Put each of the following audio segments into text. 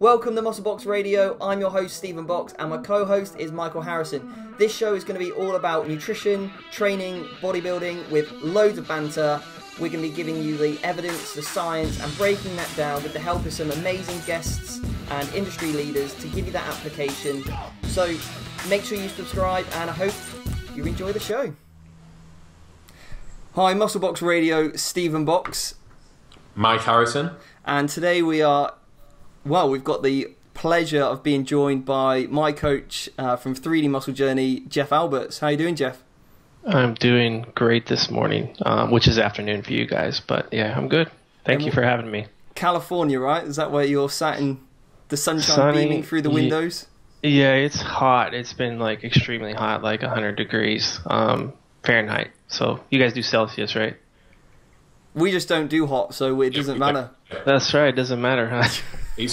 Welcome to MuscleBox Radio. I'm your host, Stephen Box, and my co-host is Michael Harrison. This show is going to be all about nutrition, training, bodybuilding, with loads of banter. We're going to be giving you the evidence, the science, and breaking that down with the help of some amazing guests and industry leaders to give you that application. So make sure you subscribe, and I hope you enjoy the show. Hi, MuscleBox Radio, Stephen Box. Mike Harrison. And today we've got the pleasure of being joined by my coach from 3D Muscle Journey, Jeff Alberts. How you doing, Jeff? I'm doing great this morning, which is afternoon for you guys, but yeah, I'm good. Thank you for having me. California, right? Is that where you're sat in the sunshine beaming through the windows? Yeah, it's hot. It's been like extremely hot, like 100 degrees Fahrenheit. So you guys do Celsius, right? We just don't do hot, so it doesn't matter. That's right. It doesn't matter, huh? I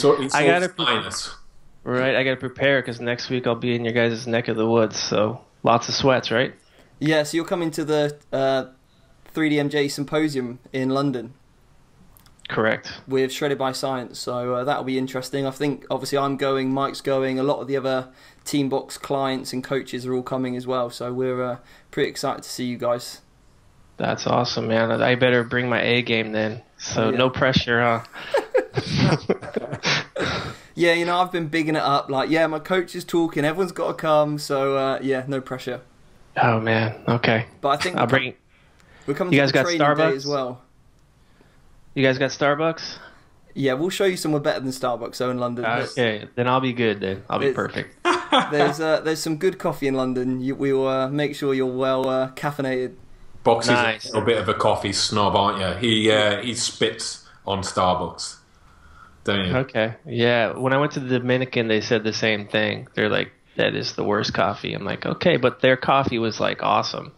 gotta prepare because next week I'll be in your guys' neck of the woods, so lots of sweats, right? Yeah, so you're coming to the 3DMJ Symposium in London. Correct. With Shredded by Science, so that'll be interesting. I think, obviously, I'm going, Mike's going, a lot of the other Team Box clients and coaches are all coming as well, so we're pretty excited to see you guys. That's awesome, man. I better bring my A game then, so no pressure, huh? Yeah, you know, I've been bigging it up, like, yeah, my coach is talking, everyone's got to come, so yeah, no pressure. Oh, man, okay. But I think we're coming you to guys the got training Starbucks day as well. You guys got Starbucks? Yeah, we'll show you somewhere better than Starbucks, though, in London. Okay, then I'll be good then. I'll be perfect. There's some good coffee in London. We will make sure you're well caffeinated. Box is a bit of a coffee snob, aren't you? He spits on Starbucks, don't you? Okay, yeah. When I went to the Dominican, they said the same thing. They're like, that is the worst coffee. I'm like, okay, but their coffee was like awesome.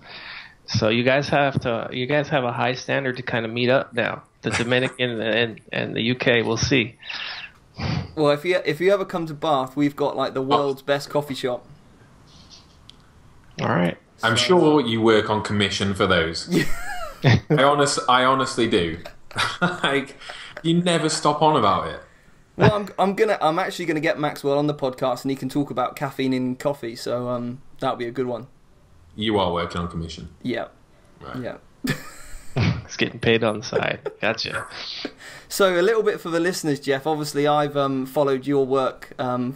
So you guys have a high standard to kind of meet up now. The Dominican and the UK, we'll see. Well, if you ever come to Bath, we've got like the world's best coffee shop. All right. I'm sure you work on commission for those. I honestly do. Like, you never stop on about it. Well, I'm actually gonna get Maxwell on the podcast, and he can talk about caffeine in coffee. So that'll be a good one. You are working on commission. Yeah. Right. Yeah. It's getting paid on the side. Gotcha. So a little bit for the listeners, Jeff. Obviously, I've followed your work, a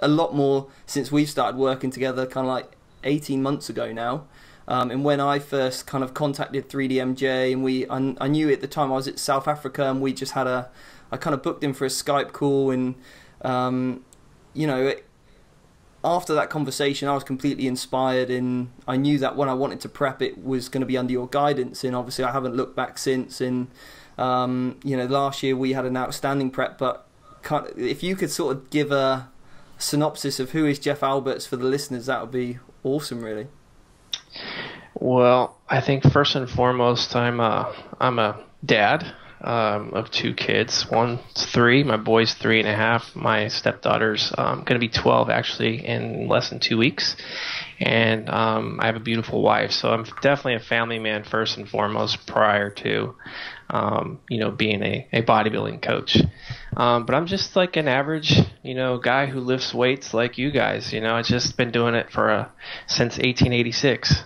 lot more since we've started working together, kind of like 18 months ago now. And when I first kind of contacted 3DMJ, and I knew at the time I was at South Africa, and we just had I kind of booked him for a Skype call, and after that conversation, I was completely inspired, and I knew that when I wanted to prep, it was going to be under your guidance. And obviously, I haven't looked back since. And last year we had an outstanding prep. But if you could sort of give a synopsis of who is Jeff Alberts for the listeners, that would be awesome, really. Well, I think first and foremost, I'm a dad of two kids. One's 3, my boy's 3.5. My stepdaughter's going to be 12 actually in less than 2 weeks, and I have a beautiful wife. So I'm definitely a family man first and foremost, prior to being a bodybuilding coach. But I'm just like an average guy who lifts weights like you guys. I've just been doing it since 1886.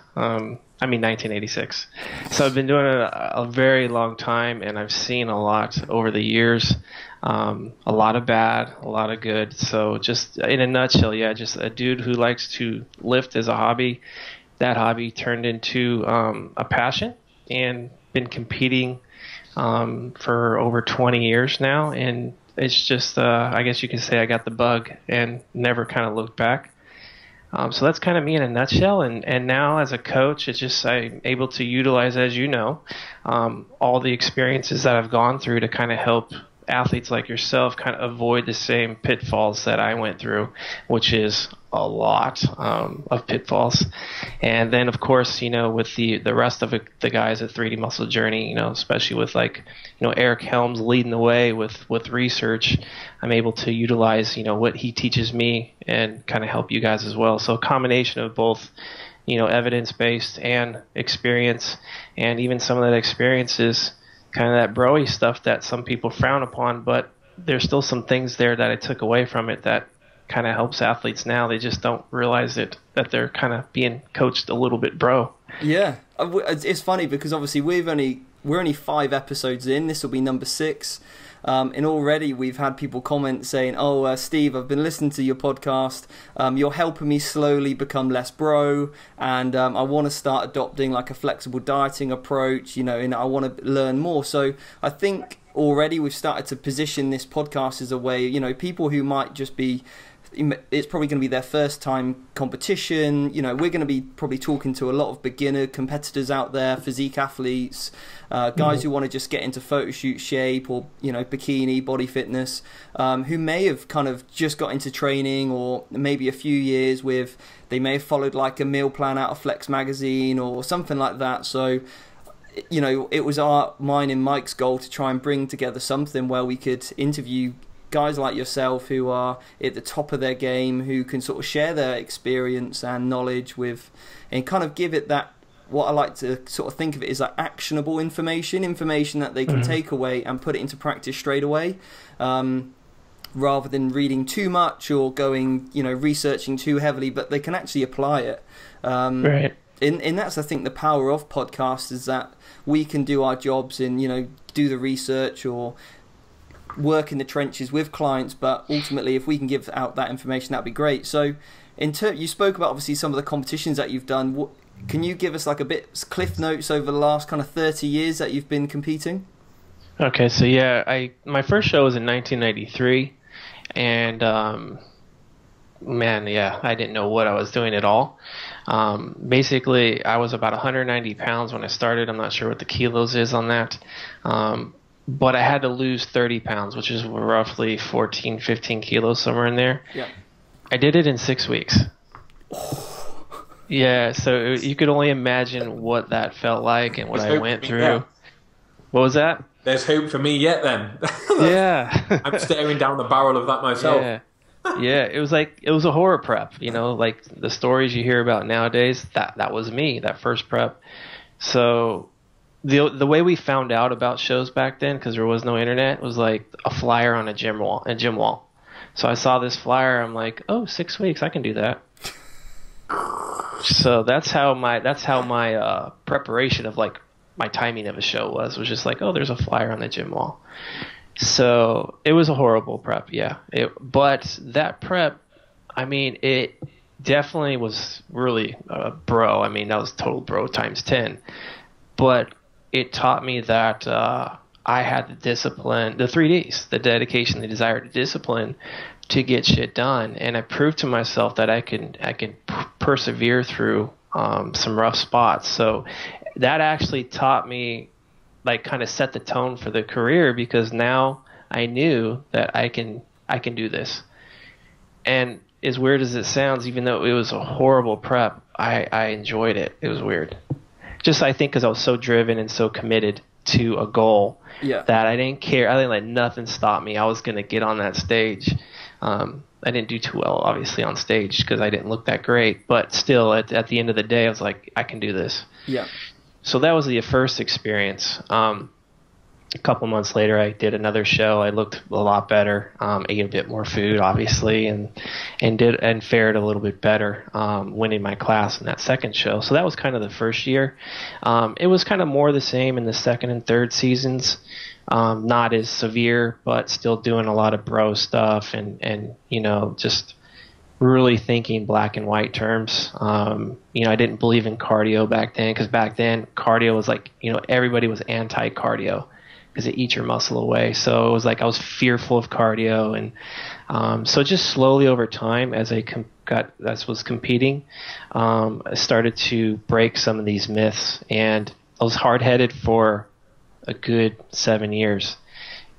1986. So I've been doing it a very long time, and I've seen a lot over the years. A lot of bad, a lot of good. So just in a nutshell, yeah, just a dude who likes to lift as a hobby. That hobby turned into a passion, and been competing for over 20 years now. And it's just, I guess you could say I got the bug and never kind of looked back. So that's kind of me in a nutshell. And now as a coach, it's just I'm able to utilize, as you know, all the experiences that I've gone through to kind of help athletes like yourself kind of avoid the same pitfalls that I went through, which is a lot of pitfalls. And then, of course, with the rest of the guys at 3D Muscle Journey, especially with Eric Helms leading the way with research, I'm able to utilize, what he teaches me and kind of help you guys as well. So a combination of both, evidence-based and experience, and even some of that experience is kind of that bro-y stuff that some people frown upon, but there's still some things there that I took away from it that kind of helps athletes now. They just don't realize it, that they're kind of being coached a little bit, bro. Yeah, it's funny because obviously we're only 5 episodes in. This will be number 6. And already we've had people comment saying, "Oh, Steve, I've been listening to your podcast. You're helping me slowly become less bro, and I want to start adopting like a flexible dieting approach, you know, and I want to learn more." So I think already we've started to position this podcast as a way, you know, people who might just be, it's probably going to be their first time competition. You know, we're going to be probably talking to a lot of beginner competitors out there, physique athletes, guys who want to just get into photo shoot shape or, you know, bikini, body fitness, who may have kind of just got into training, or maybe a few years with, they may have followed like a meal plan out of Flex magazine or something like that. So, you know, it was mine and Mike's goal to try and bring together something where we could interview guys like yourself who are at the top of their game, who can sort of share their experience and knowledge with, and kind of give it that, what I like to sort of think of it is like actionable information that they can take away and put it into practice straight away, rather than reading too much or going, you know, researching too heavily, but they can actually apply it. Right. And that's, I think, the power of podcasts, is that we can do our jobs and, you know, do the research or work in the trenches with clients, but ultimately if we can give out that information, that'd be great. So you spoke about obviously some of the competitions that you've done. Can you give us like a bit cliff notes over the last kind of 30 years that you've been competing? Okay, so yeah, my first show was in 1993, and man, yeah, I didn't know what I was doing at all. Basically, I was about 190 pounds when I started. I'm not sure what the kilos is on that. But I had to lose 30 pounds, which is roughly 14, 15 kilos, somewhere in there. Yeah. I did it in 6 weeks. Yeah, so you could only imagine what that felt like and what I went through. Yeah. What was that? There's hope for me yet then. Yeah. I'm staring down the barrel of that myself. Yeah. Yeah, it was a horror prep, you know, like the stories you hear about nowadays. That was me, that first prep. So the way we found out about shows back then, because there was no internet, was like a flyer on a gym wall. So I saw this flyer. I'm like, oh, 6 weeks, I can do that. So that's how my preparation of like my timing of a show was just like, oh, there's a flyer on the gym wall. So it was a horrible prep, yeah. But that prep, I mean, it definitely was really bro. I mean, that was total bro times 10. But it taught me that I had the discipline, the 3Ds, the dedication, the desire, the discipline to get shit done. And I proved to myself that I can persevere through some rough spots. So that actually taught me, like, kind of set the tone for the career, because now I knew that I can do this. And as weird as it sounds, even though it was a horrible prep, I enjoyed it. It was weird. Just, I think, because I was so driven and so committed to a goal that I didn't care. I didn't let nothing stop me. I was going to get on that stage. I didn't do too well, obviously, on stage because I didn't look that great. But still, at the end of the day, I was like, I can do this. Yeah. So that was the first experience. A couple months later, I did another show. I looked a lot better, ate a bit more food, obviously, and fared a little bit better, winning my class in that second show. So that was kind of the first year. It was kind of more the same in the second and third seasons. Not as severe, but still doing a lot of bro stuff and you know, just really thinking black and white terms. You know, I didn't believe in cardio back then, because back then cardio was like, you know, everybody was anti-cardio because it eats your muscle away. So it was like I was fearful of cardio, and so just slowly over time, as I was competing, I started to break some of these myths, and I was hard-headed for a good 7 years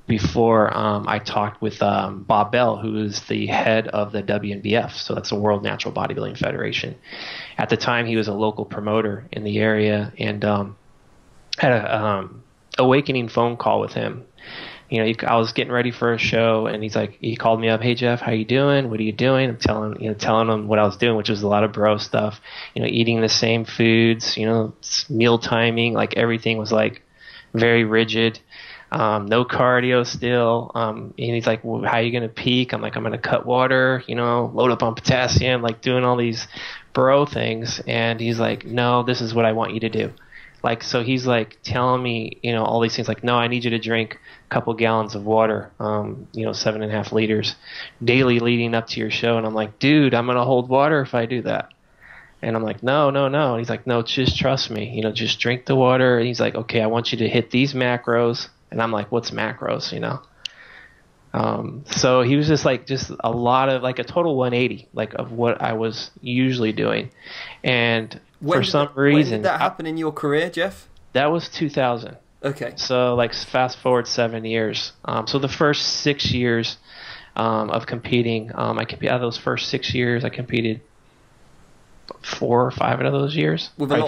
before I talked with Bob Bell, who is the head of the WNBF, so that's the World Natural Bodybuilding Federation. At the time, he was a local promoter in the area, and had a awakening phone call with him. You know, I was getting ready for a show, and he called me up, "Hey Jeff, how you doing? What are you doing?" I'm telling him what I was doing, which was a lot of bro stuff. You know, eating the same foods, you know, meal timing, like everything was like very rigid. no cardio still. And he's like, well, how are you going to peak? I'm like, I'm going to cut water, load up on potassium, like doing all these bro things. And he's like, no, this is what I want you to do. Like, so he's like telling me, all these things like, no, I need you to drink a couple gallons of water, 7.5 liters daily leading up to your show. And I'm like, dude, I'm going to hold water if I do that. And I'm like, no. And he's like, no, just trust me, just drink the water. And he's like, okay, I want you to hit these macros. And I'm like, what's macros, So he was just a lot of like a total 180, like of what I was usually doing. And for some reason, when did that happen in your career, Jeff? That was 2000. Okay. So like fast forward 7 years. So the first 6 years of competing, out of those first 6 years, I competed 4 or 5 out of those years. With a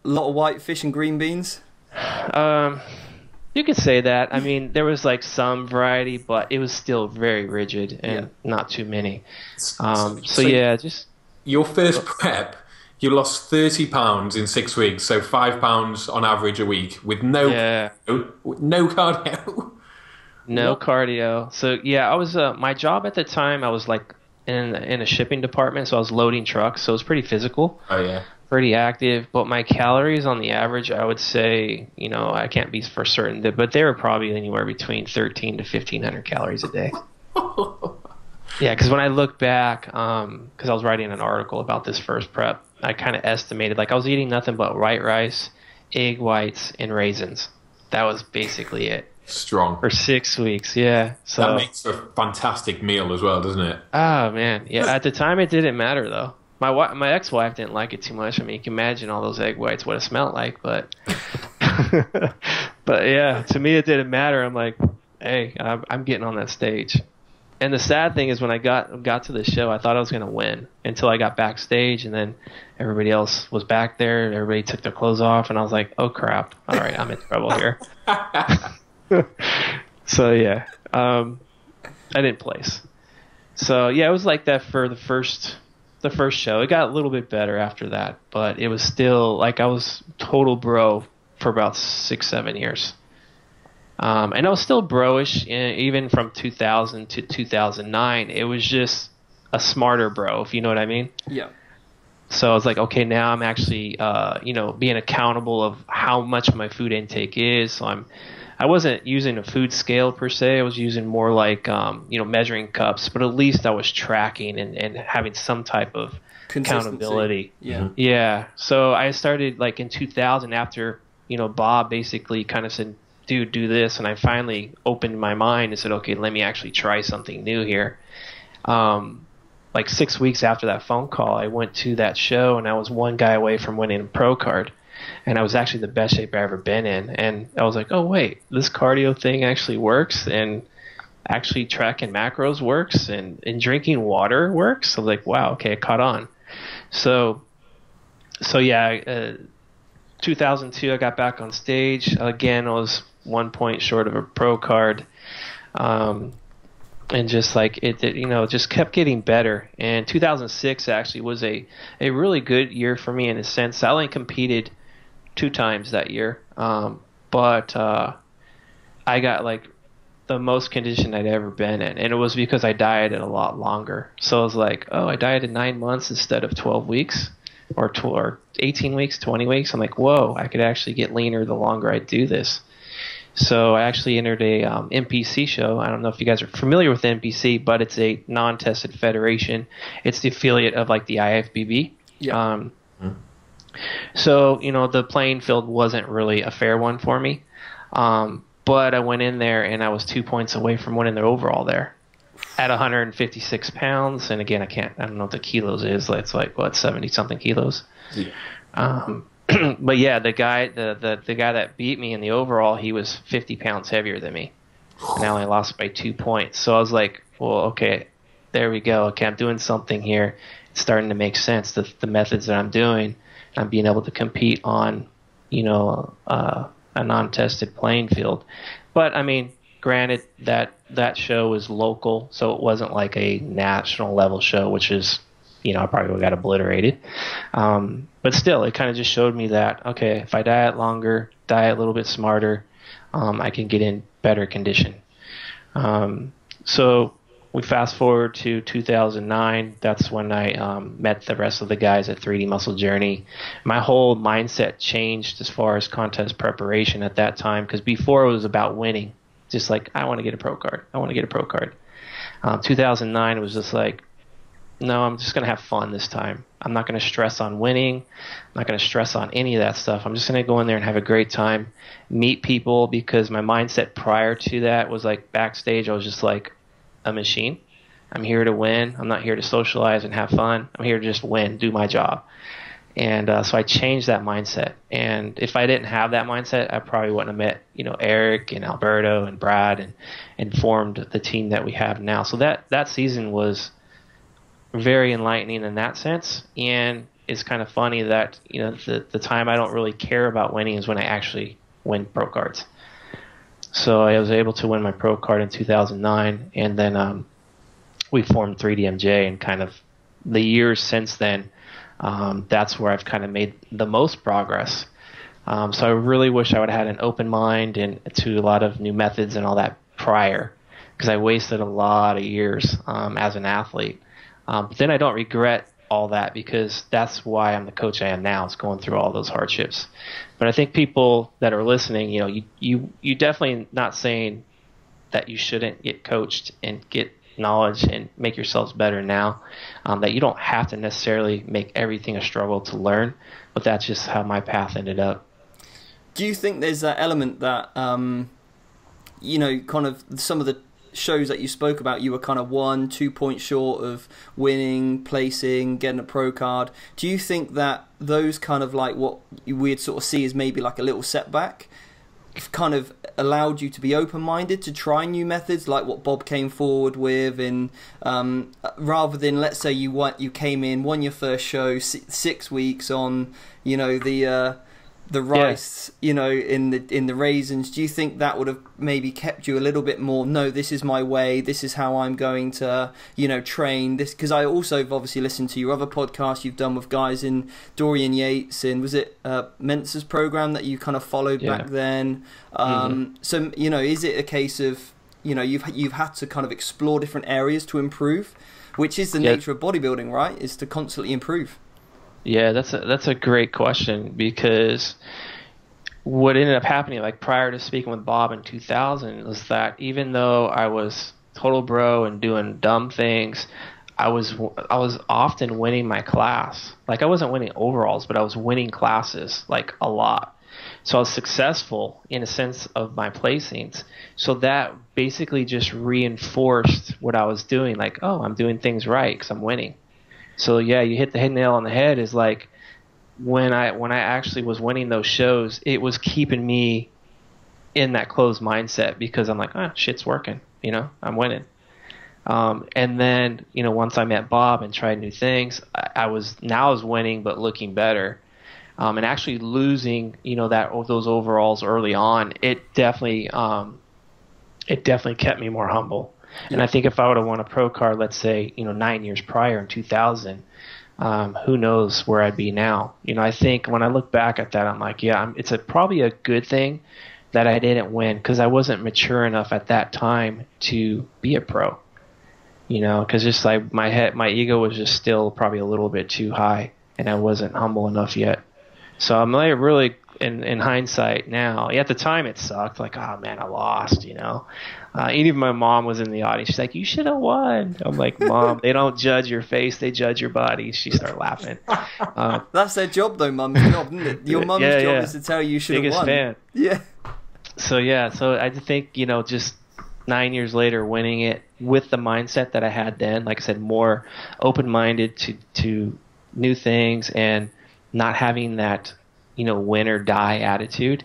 lot of white fish and green beans? You could say that. I mean, there was like some variety, but it was still very rigid and not too many. Just your first prep, you lost 30 pounds in 6 weeks, so 5 pounds on average a week with no cardio. No cardio. So I was my job at the time. I was like in a shipping department, so I was loading trucks. So it was pretty physical. Oh yeah. Pretty active, but my calories on the average, I would say, I can't be for certain, but they were probably anywhere between 13 to 1,500 calories a day. Yeah, because when I look back, because I was writing an article about this first prep, I kind of estimated, like I was eating nothing but white rice, egg whites, and raisins. That was basically it. Strong. For 6 weeks, yeah. So that makes for a fantastic meal as well, doesn't it? Oh, man. Yeah, at the time it didn't matter, though. My ex-wife didn't like it too much. I mean, you can imagine all those egg whites, what it smelled like, but but yeah, to me it didn't matter. I'm like, hey, I'm getting on that stage. And the sad thing is when I got to the show, I thought I was going to win until I got backstage, and then everybody else was back there. Everybody took their clothes off, and I was like, oh, crap. All right, I'm in trouble here. So, yeah, I didn't place. So, yeah, it was like that for the first show. It got a little bit better after that, but it was still like I was total bro for about 6-7 years. And I was still bro-ish even from 2000 to 2009. It was just a smarter bro, if you know what I mean. Yeah. So I was like, okay, now I'm actually, being accountable of how much my food intake is. So I wasn't using a food scale per se. I was using more like, measuring cups, but at least I was tracking and having some type of accountability. Yeah. Yeah. So I started like in 2000 after, Bob basically kind of said, dude, do this. And I finally opened my mind and said, okay, let me actually try something new here. Like 6 weeks after that phone call, I went to that show and I was one guy away from winning a pro card. And I was actually the best shape I've ever been in. And I was like, oh, wait, this cardio thing actually works, and actually tracking macros works, and drinking water works. I was like, wow, okay, it caught on. So 2002, I got back on stage. Again, I was 1 point short of a pro card. And just like it just kept getting better. And 2006 actually was a really good year for me in a sense. I only competed 2 times that year, but I got like the most conditioned I'd ever been in, and it was because I dieted a lot longer. So I was like, oh, I dieted 9 months instead of 12 weeks, or 18 weeks, 20 weeks. I'm like, whoa, I could actually get leaner the longer I do this. So I actually entered a NPC show. I don't know if you guys are familiar with NPC, but it's a non-tested federation. It's the affiliate of like the IFBB. Yeah. So, the playing field wasn't really a fair one for me. But I went in there and I was 2 points away from winning the overall there at 156 pounds. And again, I don't know what the kilos is. It's like, 70 something kilos. Yeah. But yeah, the guy that beat me in the overall, he was 50 pounds heavier than me. And I only lost by 2 points. So I was like, well, okay, there we go. Okay, I'm doing something here. It's starting to make sense. The methods that I'm doing, I'm being able to compete on, a non-tested playing field. But I mean, granted that show was local, so it wasn't like a national level show, which is, I probably got obliterated. But still, it kind of just showed me that, okay, if I diet longer, diet a little bit smarter, I can get in better condition. So we fast forward to 2009. That's when I met the rest of the guys at 3D Muscle Journey. My whole mindset changed as far as contest preparation at that time, because before it was about winning. Just like, I want to get a pro card. I want to get a pro card. 2009 was just like, no, I'm just going to have fun this time. I'm not going to stress on winning. I'm not going to stress on any of that stuff. I'm just going to go in there and have a great time, meet people, because my mindset prior to that was like backstage, I was just like a machine. I'm here to win. I'm not here to socialize and have fun. I'm here to just win, do my job. And so I changed that mindset. And if I didn't have that mindset, I probably wouldn't have met, Eric and Alberto and Brad and formed the team that we have now. So that season was very enlightening in that sense. And it's kind of funny that, the time I don't really care about winning is when I actually win pro cards. So I was able to win my pro card in 2009. And then we formed 3DMJ, and kind of the years since then, that's where I've kind of made the most progress. So I really wish I would have had an open mind and to a lot of new methods and all that prior, because I wasted a lot of years as an athlete. But then I don't regret all that, because that's why I'm the coach I am now. It's going through all those hardships. But I think people that are listening, you definitely not saying that you shouldn't get coached and get knowledge and make yourselves better now, that you don't have to necessarily make everything a struggle to learn, but that's just how my path ended up. Do you think there's that element that kind of some of the shows that you spoke about, you were kind of 1-2 points short of winning, placing, getting a pro card? Do you think that those kind of like what we'd sort of see as maybe like a little setback kind of allowed you to be open-minded to try new methods like what Bob came forward with, and rather than, let's say you came in, won your first show 6 weeks on the rice, in the raisins? Do you think that would have maybe kept you a little bit more, no, this is my way, this is how I'm going to train this? Because I also have obviously listened to your other podcasts you've done with guys in Dorian Yates, and was it Mensa's program that you kind of followed back then? So is it a case of you've had to kind of explore different areas to improve, which is the nature of bodybuilding, right? Is to constantly improve. Yeah, that's a great question, because what ended up happening, like prior to speaking with Bob in 2000, was that even though I was total bro and doing dumb things, I was often winning my class. Like, I wasn't winning overalls, but I was winning classes like a lot. So I was successful in a sense of my placings. So that basically just reinforced what I was doing. Like, oh, I'm doing things right because I'm winning. So yeah, you hit the nail on the head. Is like when I actually was winning those shows, it was keeping me in that closed mindset, because I'm like, shit's working, I'm winning. And then once I met Bob and tried new things, I was winning but looking better, and actually losing those overalls early on. It definitely kept me more humble. And I think if I would have won a pro card, let's say, 9 years prior in 2000, who knows where I'd be now. I think when I look back at that, I'm like, yeah, it's probably a good thing that I didn't win, because I wasn't mature enough at that time to be a pro. Because just like my ego was just still probably a little bit too high, and I wasn't humble enough yet. So I'm like really, in hindsight now, at the time it sucked. Like, oh man, I lost, Even my mom was in the audience. She's like, you should have won. I'm like, Mom, they don't judge your face, they judge your body. She started laughing. That's their job though, Mum's job, isn't it? Your mum's job is to tell you should have won. Fan. Yeah. So I think, just 9 years later, winning it with the mindset that I had then, like I said, more open-minded to new things, and not having that, win or die attitude.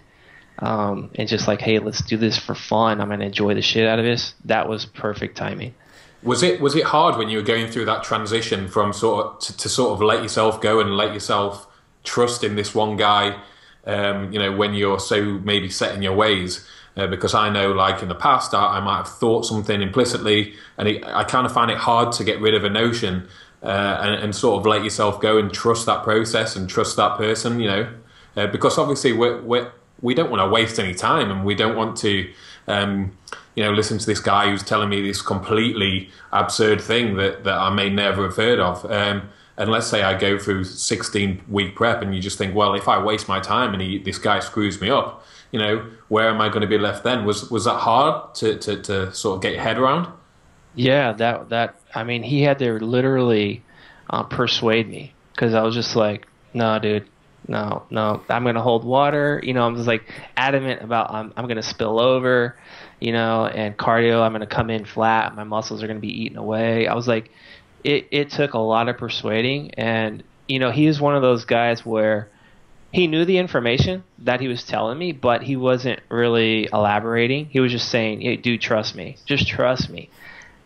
And just like, hey, let's do this for fun. I'm going to enjoy the shit out of this. That was perfect timing. Was it hard when you were going through that transition from to sort of let yourself go and let yourself trust in this one guy, when you're so maybe set in your ways? Because I know, like in the past, I might have thought something implicitly, and I kind of find it hard to get rid of a notion and sort of let yourself go and trust that process and trust that person, because obviously we don't want to waste any time, and we don't want to listen to this guy who's telling me this completely absurd thing that I may never have heard of. And let's say I go through 16-week prep, and you just think, well, if I waste my time and this guy screws me up, where am I going to be left then? Was that hard to sort of get your head around? Yeah, he had to literally persuade me, because I was just like, no, dude, no, I'm going to hold water. I'm just like adamant about I'm going to spill over, and cardio, I'm going to come in flat. My muscles are going to be eaten away. I was like, it took a lot of persuading. And, he is one of those guys where he knew the information that he was telling me, but he wasn't really elaborating. He was just saying, hey, dude, trust me. Just trust me.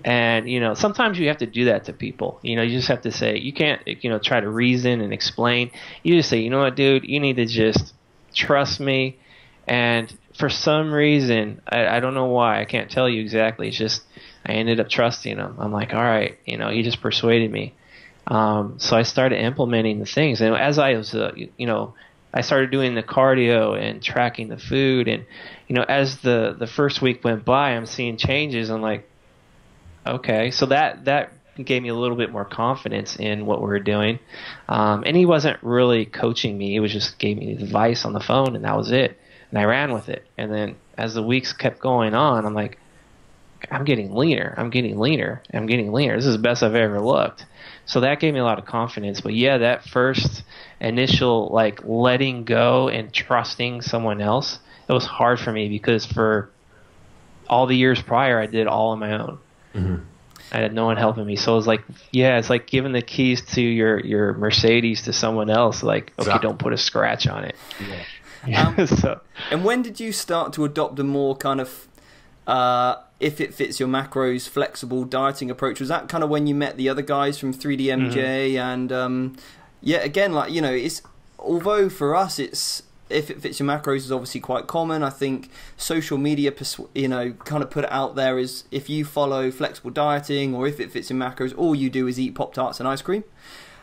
And, sometimes you have to do that to people. You just have to say, you can't, try to reason and explain. You just say, you know what, dude, you need to just trust me. And for some reason, I don't know why, I can't tell you exactly. It's just, I ended up trusting him. I'm like, all right, he just persuaded me. So I started implementing the things. And as I was, I started doing the cardio and tracking the food. And, as the first week went by, I'm seeing changes. I'm like, okay, so that gave me a little bit more confidence in what we were doing. And he wasn't really coaching me. He was just gave me the advice on the phone, and that was it. And I ran with it. And then as the weeks kept going on, I'm like, I'm getting leaner. This is the best I've ever looked. So that gave me a lot of confidence. But yeah, that first initial like letting go and trusting someone else, it was hard for me, because for all the years prior, I did all on my own. Mm-hmm. I had no one helping me. So it was like, yeah, it's like giving the keys to your Mercedes to someone else. Like, okay, don't put a scratch on it. Yeah. And when did you start to adopt a more kind of, if it fits your macros, flexible dieting approach? Was that kind of when you met the other guys from 3DMJ? Mm-hmm. And again, like, it's, although for us it's, if it fits your macros is obviously quite common. I think social media, kind of put it out there is, if you follow flexible dieting or if it fits your macros, all you do is eat Pop-Tarts and ice cream.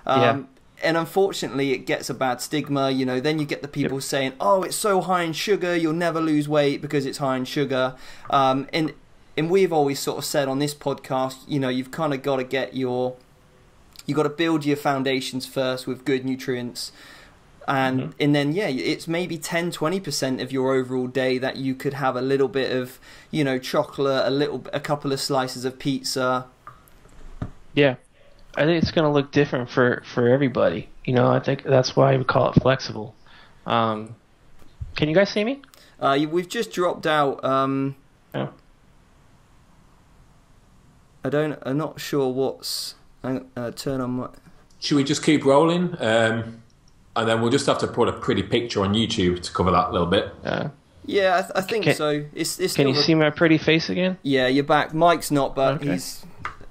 And unfortunately, it gets a bad stigma. Then you get the people saying, oh, it's so high in sugar, you'll never lose weight because it's high in sugar. And we've always sort of said on this podcast, you've kind of got to you got to build your foundations first with good nutrients. And then, it's maybe 10-20% of your overall day that you could have a little bit of, chocolate, a couple of slices of pizza. Yeah, I think it's going to look different for everybody. I think that's why we call it flexible. Can you guys see me? We've just dropped out. I'm not sure what's. Turn on my. Should we just keep rolling? And then we'll just have to put a pretty picture on YouTube to cover that a little bit. Yeah, I think so. It's can you see my pretty face again? Yeah, you're back. Mike's not, but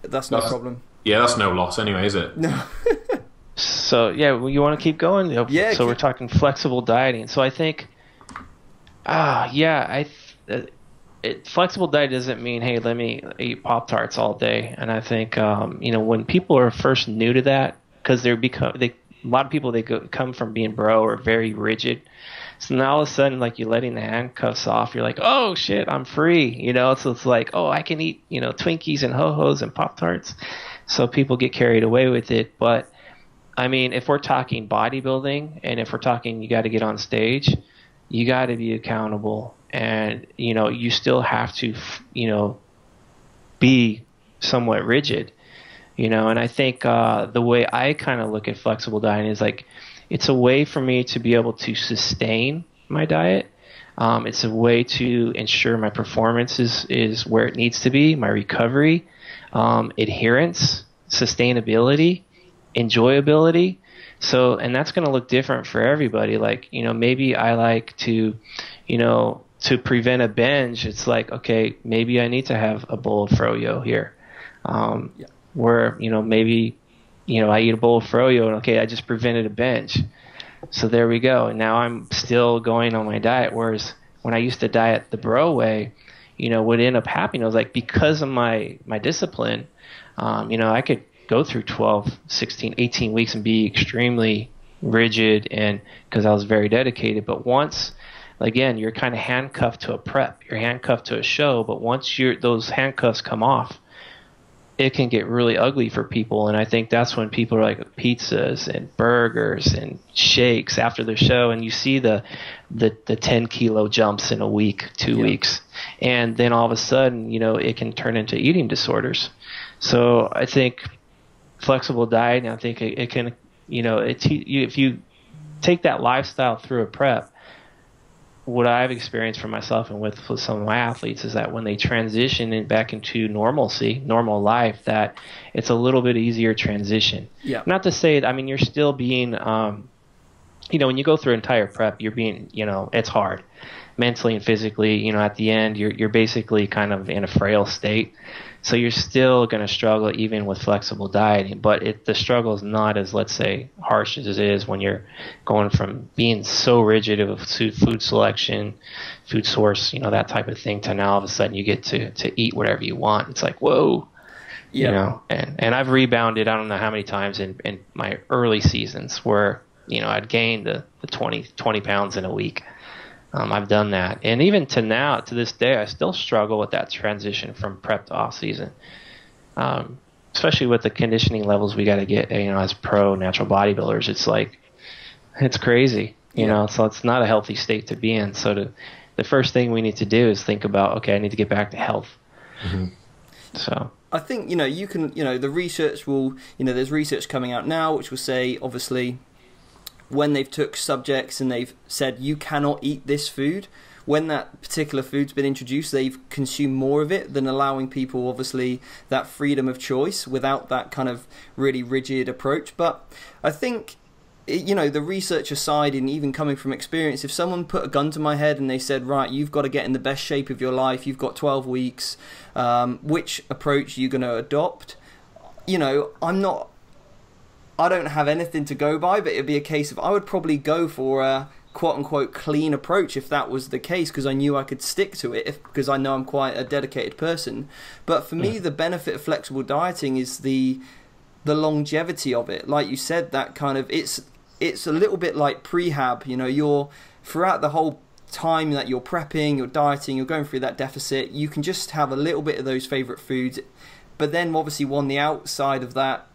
that's no problem. Yeah, that's no loss anyway, is it? No. So, yeah, you want to keep going? Yeah. So we're talking flexible dieting. So I think, flexible diet doesn't mean, hey, let me eat Pop-Tarts all day. And I think, when people are first new to that, because a lot of people, they come from being bro or very rigid. So now all of a sudden, like, you're letting the handcuffs off. You're like, oh, shit, I'm free. So it's like, oh, I can eat, Twinkies and Ho-Hos and Pop-Tarts. So people get carried away with it. But, I mean, if we're talking bodybuilding and if we're talking you got to get on stage, you got to be accountable. And, you still have to, be somewhat rigid. And I think the way I kind of look at flexible dieting is like, it's a way for me to be able to sustain my diet. It's a way to ensure my performance is where it needs to be, my recovery, adherence, sustainability, enjoyability. So, and that's going to look different for everybody. Like, maybe I like to, to prevent a binge. It's like, okay, maybe I need to have a bowl of froyo here. Where, maybe, I eat a bowl of froyo and, okay, I just prevented a binge. So there we go. And now I'm still going on my diet. Whereas when I used to diet the bro way, what ended up happening was like, because of my discipline, I could go through 12, 16, 18 weeks and be extremely rigid, and because I was very dedicated. But once again, you're kind of handcuffed to a prep. You're handcuffed to a show, but once those handcuffs come off, it can get really ugly for people. And I think that's when people are like pizzas and burgers and shakes after the show, and you see the 10 kilo jumps in a week, 2 weeks, and then all of a sudden, it can turn into eating disorders. So I think flexible dieting, I think it can, if you take that lifestyle through a prep, what I've experienced for myself and with some of my athletes is that when they transition back into normalcy, normal life, that it's a little bit easier transition. Yeah. Not to say, you're still being, when you go through entire prep, you're being, it's hard mentally and physically. At the end, you're basically kind of in a frail state. So you're still going to struggle even with flexible dieting, but the struggle is not as, let's say, harsh as it is when you're going from being so rigid of food selection, food source, that type of thing, to now all of a sudden you get to eat whatever you want. It's like, whoa, and I've rebounded, I don't know how many times in my early seasons where, I'd gained the 20 pounds in a week. I've done that, and even to this day, I still struggle with that transition from prep to off season, especially with the conditioning levels we got to get, as pro natural bodybuilders. It's like, it's crazy, so it's not a healthy state to be in. So the first thing we need to do is think about, okay, I need to get back to health. Mm-hmm. So I think, you can, the research will, there's research coming out now which will say, obviously, when they've took subjects and they've said you cannot eat this food, when that particular food's been introduced, they've consumed more of it than allowing people, obviously, that freedom of choice without that kind of really rigid approach. But I think, the research aside, and even coming from experience, if someone put a gun to my head and they said, right, you've got to get in the best shape of your life, you've got 12 weeks, which approach are you going to adopt? I don't have anything to go by, but it'd be a case of I would probably go for a quote-unquote clean approach if that was the case, because I knew I could stick to it, because I know I'm quite a dedicated person. But for me, the benefit of flexible dieting is the longevity of it. Like you said, that kind of, it's a little bit like prehab. You're throughout the whole time that you're prepping, you're dieting, you're going through that deficit, you can just have a little bit of those favorite foods. But then obviously on the outside of that,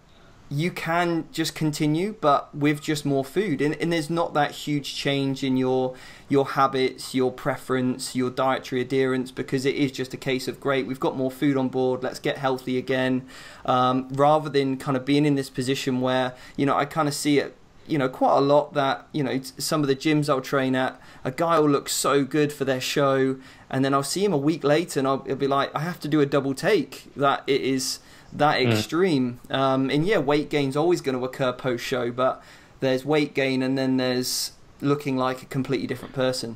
you can just continue, but with just more food. And there's not that huge change in your habits, your preference, your dietary adherence, because it is just a case of, great, we've got more food on board, let's get healthy again. Rather than kind of being in this position where, I kind of see it, quite a lot that, some of the gyms I'll train at, a guy will look so good for their show, and then I'll see him a week later and it'll be like, I have to do a double take, that it is that extreme. And yeah, weight gain's always going to occur post-show, but there's weight gain and then there's looking like a completely different person.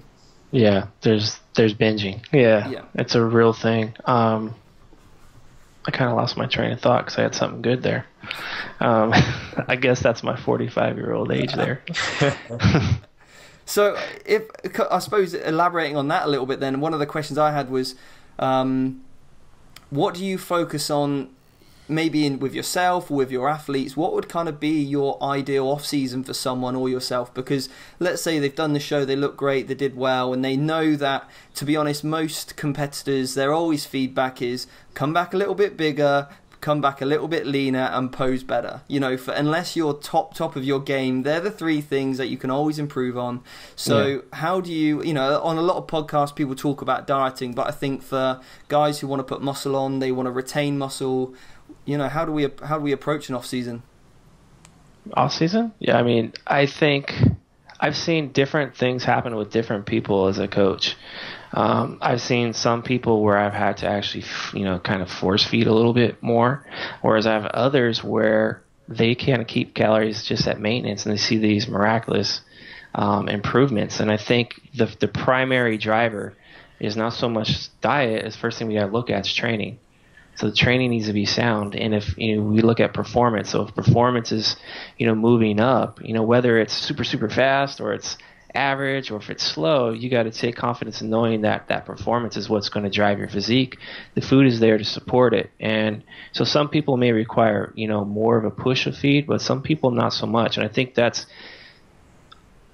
Yeah, there's binging. Yeah, it's a real thing. I kind of lost my train of thought because I had something good there. I guess that's my 45-year-old age there. So I suppose elaborating on that a little bit then, one of the questions I had was, what do you focus on maybe with yourself or with your athletes? What would kind of be your ideal off-season for someone or yourself? Because let's say they've done the show, they look great, they did well, and they know that, to be honest, most competitors, their always feedback is come back a little bit bigger, come back a little bit leaner, and pose better. Unless you're top of your game, they're the three things that you can always improve on. So how do you, on a lot of podcasts people talk about dieting, but I think for guys who want to put muscle on, they want to retain muscle, how do we approach an off season? Off season? Yeah, I think I've seen different things happen with different people as a coach. I've seen some people where I've had to actually, kind of force feed a little bit more, whereas I have others where they kind of keep calories just at maintenance and they see these miraculous improvements. And I think the primary driver is not so much diet as first thing we got to look at is training. So the training needs to be sound. And if we look at performance, so if performance is, moving up, whether it's super, super fast or it's average or if it's slow, you got to take confidence in knowing that that performance is what's going to drive your physique. The food is there to support it. And so some people may require, more of a push of feed, but some people not so much. And I think that's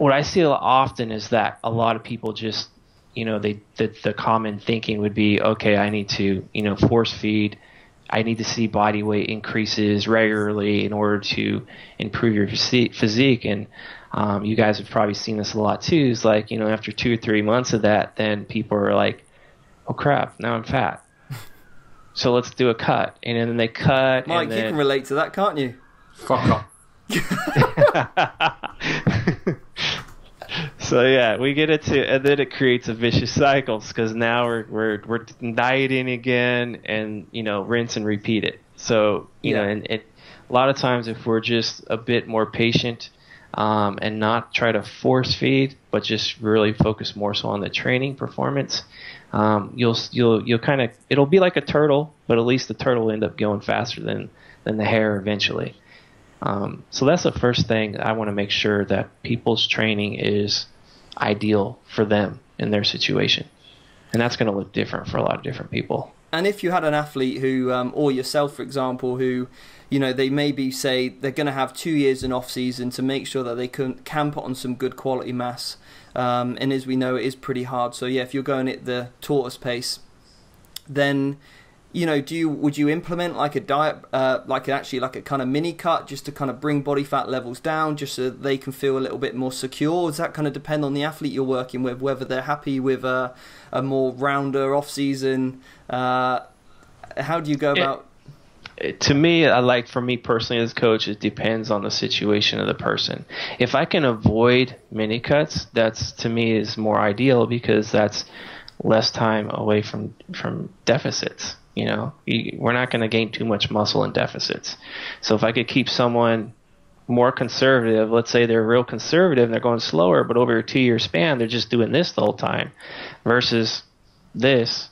what I see often is that a lot of people just, you know, the common thinking would be, okay, I need to, you know, force feed. I need to see body weight increases regularly in order to improve your physique. And you guys have probably seen this a lot too. Is like, you know, after 2 or 3 months of that, then people are like, oh crap, now I'm fat. So let's do a cut. And then they cut. Mike, and then, you can relate to that, can't you? Fuck off. So yeah, we get it to, and then it creates a vicious cycle because now we're dieting again, and you know, rinse and repeat it. So you know, and a lot of times if we're just a bit more patient and not try to force feed, but just really focus more so on the training performance, you'll kind of, it'll be like a turtle, but at least the turtle will end up going faster than the hare eventually. So that's the first thing I want to make sure that people's training is ideal for them in their situation. And that's going to look different for a lot of different people. And if you had an athlete who, or yourself, for example, who, you know, they maybe say they're going to have 2 years in off season to make sure that they can put on some good quality mass. And as we know, it is pretty hard. So yeah, if you're going at the tortoise pace, then, you know, would you implement like a diet, like a kind of mini cut, just to kind of bring body fat levels down, just so that they can feel a little bit more secure? Does that kind of depend on the athlete you're working with, whether they're happy with a more rounder off season? How do you go about? To me, for me personally as a coach, it depends on the situation of the person. If I can avoid mini cuts, that's to me is more ideal, because that's less time away from deficits. You know, we're not going to gain too much muscle in deficits. So if I could keep someone more conservative, let's say they're real conservative and they're going slower, but over a 2-year span, they're just doing this the whole time versus this,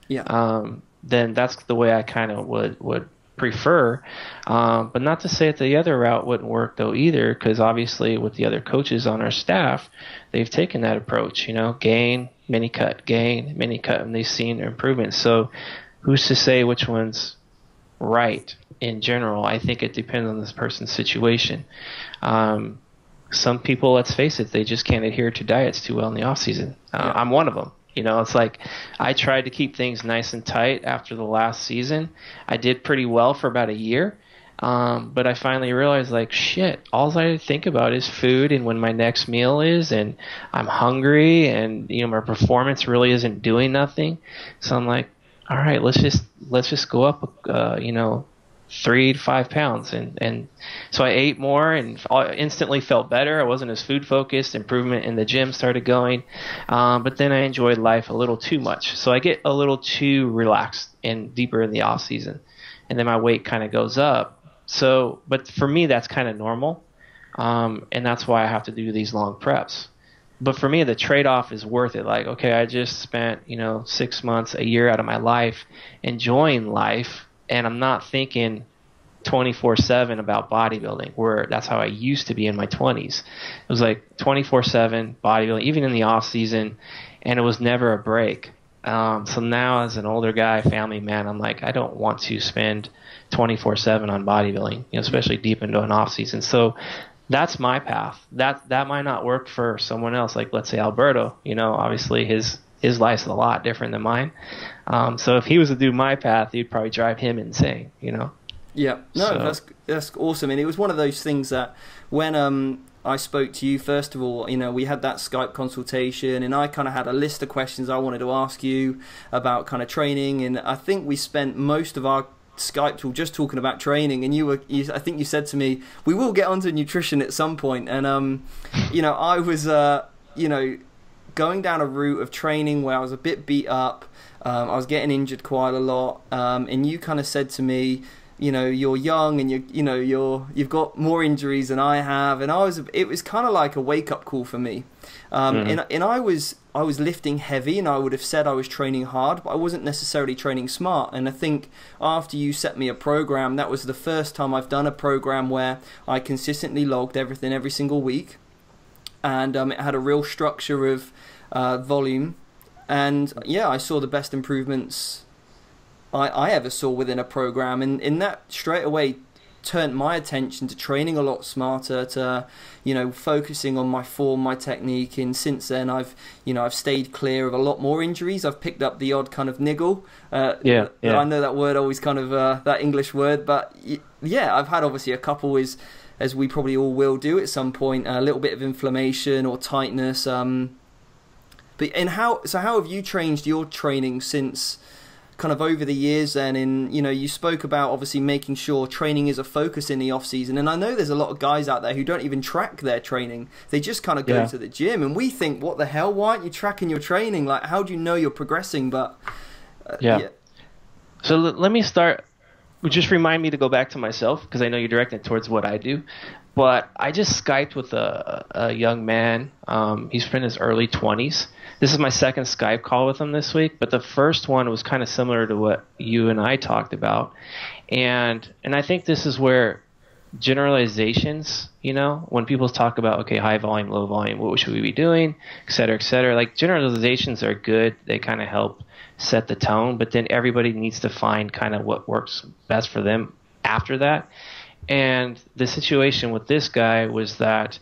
then that's the way I kind of would prefer. But not to say that the other route wouldn't work though either, because obviously with the other coaches on our staff, they've taken that approach, you know, gain, mini cut, and they've seen improvements. So who's to say which one's right in general? I think it depends on this person's situation. Some people, let's face it, they just can't adhere to diets too well in the off season. I'm one of them. You know, it's like I tried to keep things nice and tight after the last season. I did pretty well for about a year. But I finally realized, like, shit, all I think about is food and when my next meal is, and I'm hungry, and, you know, my performance really isn't doing nothing. So I'm like, all right, let's just go up, you know, 3 to 5 pounds. And so I ate more and instantly felt better. I wasn't as food focused. Improvement in the gym started going. But then I enjoyed life a little too much. So I get a little too relaxed and deeper in the off season. And then my weight kind of goes up. So, but for me, that's kind of normal. And that's why I have to do these long preps. But for me, the trade-off is worth it. Like, okay, I just spent, you know, 6 months, a year out of my life enjoying life, and I'm not thinking 24/7 about bodybuilding, where that's how I used to be in my 20s. It was like 24/7 bodybuilding, even in the off season, and it was never a break. So now as an older guy, family man, I'm like, I don't want to spend 24/7 on bodybuilding, you know, especially deep into an off season. So that's my path. That might not work for someone else. Like, let's say Alberto, you know, obviously his life's a lot different than mine. So if he was to do my path, it'd probably drive him insane, you know? Yeah, no, that's awesome. And it was one of those things that when I spoke to you, first of all, you know, we had that Skype consultation, and I kind of had a list of questions I wanted to ask you about kind of training, and I think we spent most of our Skype tool just talking about training, and I think you said to me, we will get onto nutrition at some point. And you know, I was you know, going down a route of training where I was a bit beat up, I was getting injured quite a lot, and you kind of said to me, you know, you're young and you've got more injuries than I have, and it was kind of like a wake up call for me. And I was lifting heavy, and I would have said I was training hard, but I wasn't necessarily training smart. And I think after you set me a program, that was the first time I've done a program where I consistently logged everything every single week, and it had a real structure of volume, and yeah, I saw the best improvements I ever saw within a program, and in that straight away turned my attention to training a lot smarter, to, you know, focusing on my form, my technique. And since then, I've stayed clear of a lot more injuries. I've picked up the odd kind of niggle. Yeah. I know that word always kind of that English word, but yeah, I've had obviously a couple, as we probably all will do at some point, a little bit of inflammation or tightness. But how have you changed your training since kind of over the years then? And, you know, you spoke about obviously making sure training is a focus in the off season. And I know there's a lot of guys out there who don't even track their training. They just kind of go to the gym, and we think, what the hell? Why aren't you tracking your training? Like, how do you know you're progressing? But yeah. So let me start. Just remind me to go back to myself, because I know you're directing it towards what I do. But I just Skyped with a young man. He's in his early 20s. This is my second Skype call with him this week, but the first one was kind of similar to what you and I talked about. And I think this is where generalizations, you know, when people talk about, okay, high volume, low volume, what should we be doing, et cetera, like generalizations are good. They kind of help set the tone, but then everybody needs to find kind of what works best for them after that. And the situation with this guy was that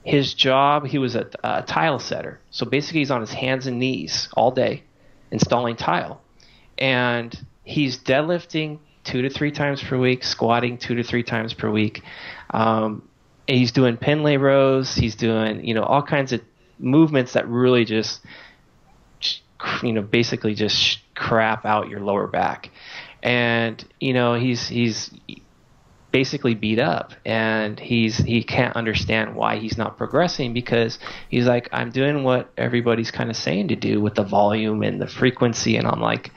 his job, he was a tile setter. So basically he's on his hands and knees all day installing tile. And he's deadlifting 2 to 3 times per week, squatting 2 to 3 times per week. He's doing pin lay rows. He's doing, you know, all kinds of movements that really just, you know, basically just crap out your lower back. And, you know, he's basically beat up, and he can't understand why he's not progressing, because he's like, I'm doing what everybody's kind of saying to do with the volume and the frequency. And I'm like,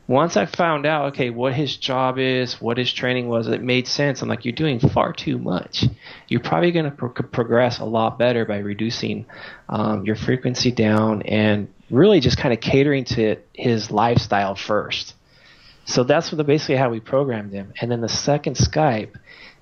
once I found out, okay, what his job is, what his training was, it made sense. I'm like, you're doing far too much. You're probably going to progress a lot better by reducing your frequency down and really just kind of catering to his lifestyle first. So that's basically how we programmed him. And then the second Skype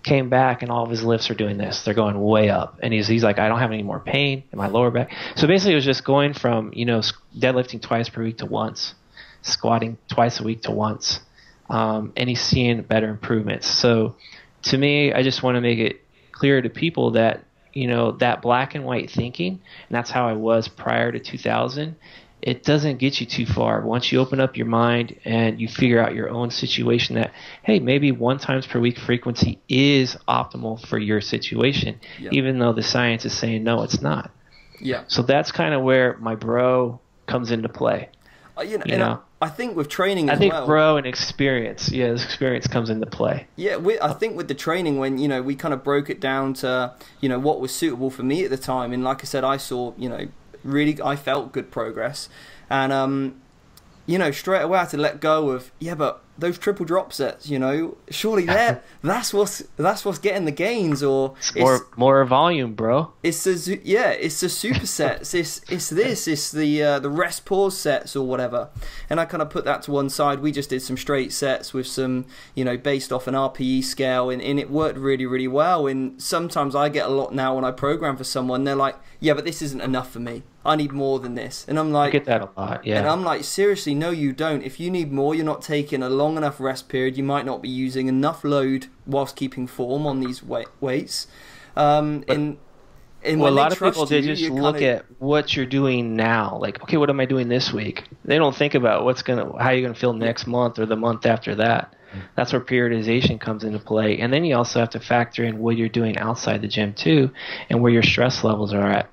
came back, and all of his lifts are doing this. They're going way up. And he's like, I don't have any more pain in my lower back. So basically it was just going from, you know, deadlifting twice per week to once, squatting twice a week to once. And he's seeing better improvements. So to me, I just want to make it clear to people that, you know, that black and white thinking, and that's how I was prior to 2000, it doesn't get you too far. Once you open up your mind and you figure out your own situation, that, hey, maybe 1 times per week frequency is optimal for your situation, even though the science is saying no, it's not. Yeah. So that's kind of where my bro comes into play. You know? I think with training as well. I think bro and experience, this experience comes into play. Yeah, I think with the training, when, you know, we kind of broke it down to, you know, what was suitable for me at the time. And like I said, I saw, you know, really, I felt good progress, and you know, straight away I had to let go of, but those triple drop sets, you know, surely that's what's getting the gains, or it's more volume, bro. It's the supersets. it's the rest pause sets or whatever. And I kind of put that to one side. We just did some straight sets with some, you know, based off an RPE scale, and it worked really, really well. And sometimes I get a lot now when I program for someone, they're like, but this isn't enough for me. I need more than this. And I'm like, I get that a lot, And I'm like, seriously, no, you don't. If you need more, you're not taking a long enough rest period. You might not be using enough load whilst keeping form on these weights. And a lot of people, they just look at what you're doing now. Like, okay, what am I doing this week? They don't think about how you're gonna feel next month or the month after that. That's where periodization comes into play. And then you also have to factor in what you're doing outside the gym too, and where your stress levels are at.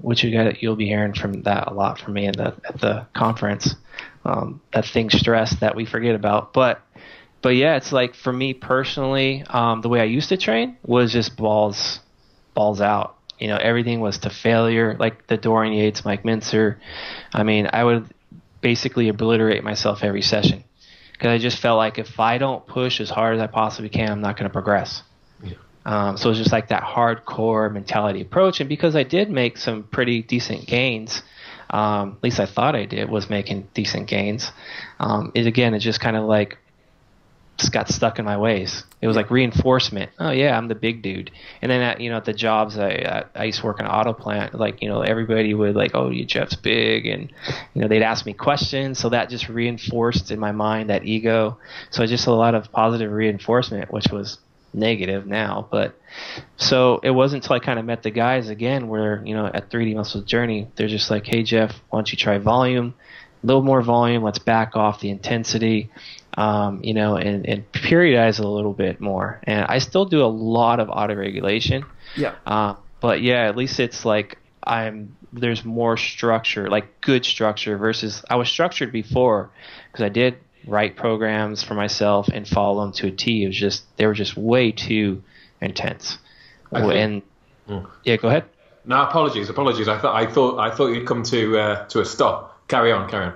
Which you'll be hearing from that a lot from me at the conference. That thing stress that we forget about. But yeah, it's like, for me personally, the way I used to train was just balls out. You know, everything was to failure, like the Dorian Yates, Mike Mincer. I mean, I would basically obliterate myself every session, because I just felt like if I don't push as hard as I possibly can, I'm not going to progress. So it's just like that hardcore mentality approach. And because I did make some pretty decent gains, at least I thought I did, was making decent gains. It's just kind of like just got stuck in my ways. It was like reinforcement. Oh yeah, I'm the big dude. And then at the jobs I used to work in an auto plant, like, everybody would like, oh, Jeff's big, and they'd ask me questions, so that just reinforced in my mind that ego. So just a lot of positive reinforcement, which was negative now. But so it wasn't until I kind of met the guys again where, at 3D Muscle Journey, they're just like, hey Jeff, why don't you try volume, a little more volume, let's back off the intensity, and periodize a little bit more. And I still do a lot of auto regulation. Yeah. But yeah, at least it's like there's more structure, like good structure, versus I was structured before because I did write programs for myself and follow them to a T. It was just, they were just way too intense. Yeah, go ahead. No, apologies. I thought you'd come to a stop. Carry on.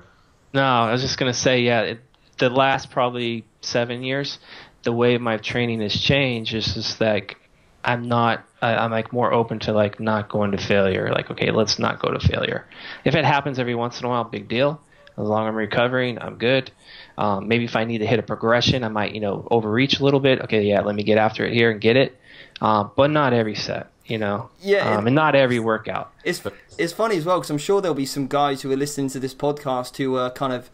No, I was just gonna say, yeah, the last probably 7 years, the way my training has changed is just like I'm like more open to like not going to failure. Like, okay, let's not go to failure. If it happens every once in a while, big deal. As long as I'm recovering, I'm good. Maybe if I need to hit a progression, I might, overreach a little bit. Okay, yeah, let me get after it here and get it. But not every set, Yeah, and not every workout. It's funny as well, because I'm sure there'll be some guys who are listening to this podcast who are kind of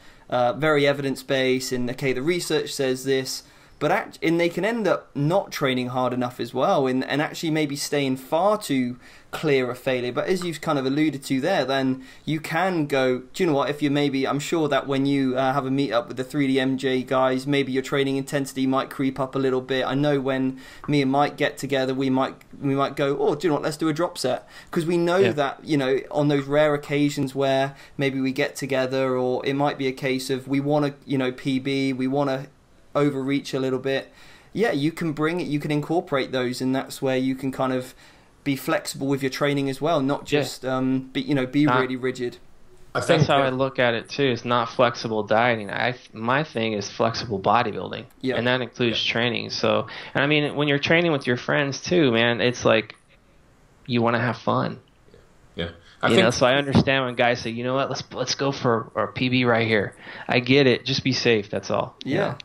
very evidence-based, and okay, the research says this, but and they can end up not training hard enough as well, and actually maybe staying far too clear of failure. But as you've kind of alluded to there, then you can go, do you know what, if you I'm sure that when you have a meet up with the 3DMJ guys, maybe your training intensity might creep up a little bit. I know when me and Mike get together, we might go, oh, do you know what, let's do a drop set, because we know that, on those rare occasions where maybe we get together, or it might be a case of we want to, PB, we want to overreach a little bit. Yeah, you can bring it, you can incorporate those, and that's where you can kind of be flexible with your training as well, not just be really rigid. I think that's how I look at it too. It's not flexible dieting. My thing is flexible bodybuilding, and that includes training. So, and I mean, when you're training with your friends too, man, it's like you want to have fun. Yeah, so I understand when guys say, you know what, let's go for our PB right here. I get it. Just be safe. That's all. Yeah.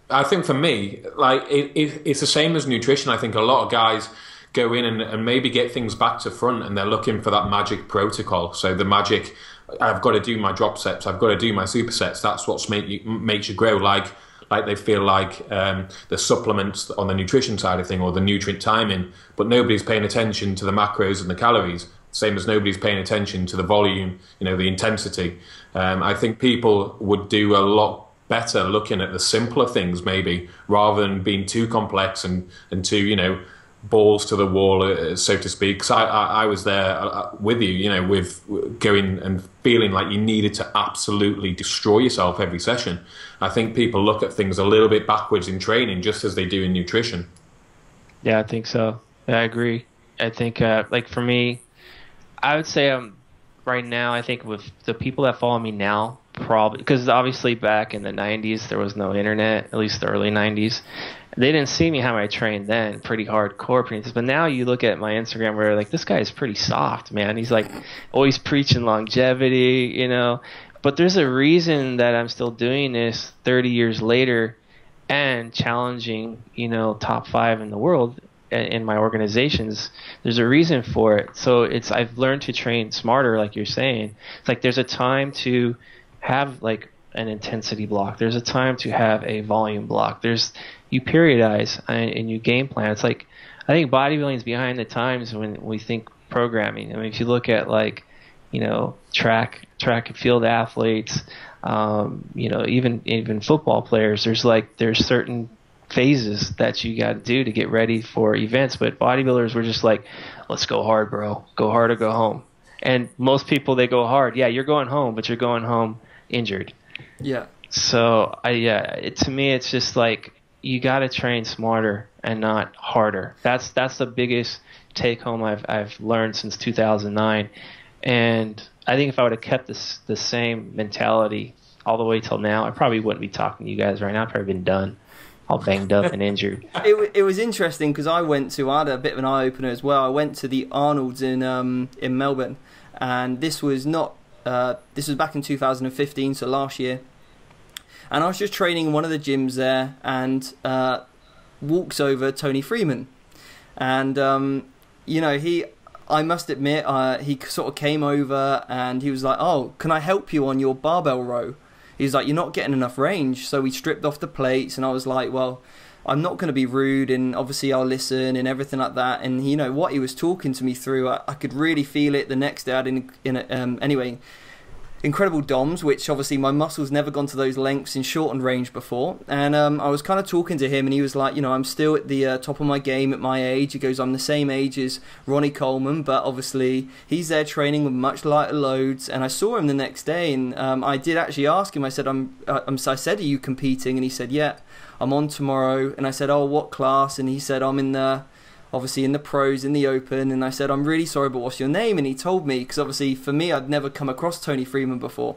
I think for me, like it's the same as nutrition. I think a lot of guys go in and maybe get things back to front, and they're looking for that magic protocol. So the magic, I've got to do my drop sets, I've got to do my supersets. That's what makes you grow. Like they feel like the supplements on the nutrition side of thing, or the nutrient timing, but nobody's paying attention to the macros and the calories. Same as nobody's paying attention to the volume, the intensity. I think people would do a lot better looking at the simpler things, maybe, rather than being too complex and too, balls to the wall, so to speak. Because I was there with you, with going and feeling like you needed to absolutely destroy yourself every session. I think people look at things a little bit backwards in training, just as they do in nutrition. Yeah, I think so. I agree. I think, like for me, I would say right now, I think with the people that follow me now, probably because obviously back in the 90s there was no internet, at least the early 90s. They didn't see me how I trained then, pretty hardcore. But now you look at my Instagram where like, this guy is pretty soft, man. He's like always preaching longevity, But there's a reason that I'm still doing this 30 years later and challenging, top 5 in the world in my organizations. There's a reason for it. So I've learned to train smarter, like you're saying. It's like there's a time to have like an intensity block. There's a time to have a volume block. You periodize and you game plan. It's like, I think bodybuilding is behind the times when we think programming. I mean, if you look at like, track and field athletes, even football players, there's certain phases that you got to do to get ready for events. But bodybuilders were just like, let's go hard, bro. Go hard or go home. And most people, they go hard. Yeah, you're going home, but you're going home injured. Yeah. So to me, it's just like you got to train smarter and not harder. That's the biggest take home I've learned since 2009. And I think if I would have kept the same mentality all the way till now, I probably wouldn't be talking to you guys right now. I'd probably been done, all banged up and injured. It was interesting because I had a bit of an eye opener as well. I went to the Arnold's in Melbourne, and this was back in 2015, so last year. and I was just training in one of the gyms there, and walks over Tony Freeman, and you know, I must admit, he sort of came over and he was like, "Oh, can I help you on your barbell row?" He was like, "You're not getting enough range." So we stripped off the plates, and I was like, "Well, I'm not going to be rude, and obviously I'll listen and everything like that." And you know what he was talking to me through, I could really feel it. The next day I didn't, anyway, incredible DOMs, which obviously my muscles never gone to those lengths in shortened range before. And I was kind of talking to him, and he was like, you know, I'm still at the top of my game at my age. He goes, I'm the same age as Ronnie Coleman, but obviously he's there training with much lighter loads. And I saw him the next day, and I did actually ask him. I said, I said, are you competing? And he said, yeah, I'm on tomorrow. And I said, oh, what class? And he said, I'm in the, obviously in the pros, in the open. And I said, I'm really sorry, but what's your name? And he told me, because obviously for me, I'd never come across Tony Freeman before.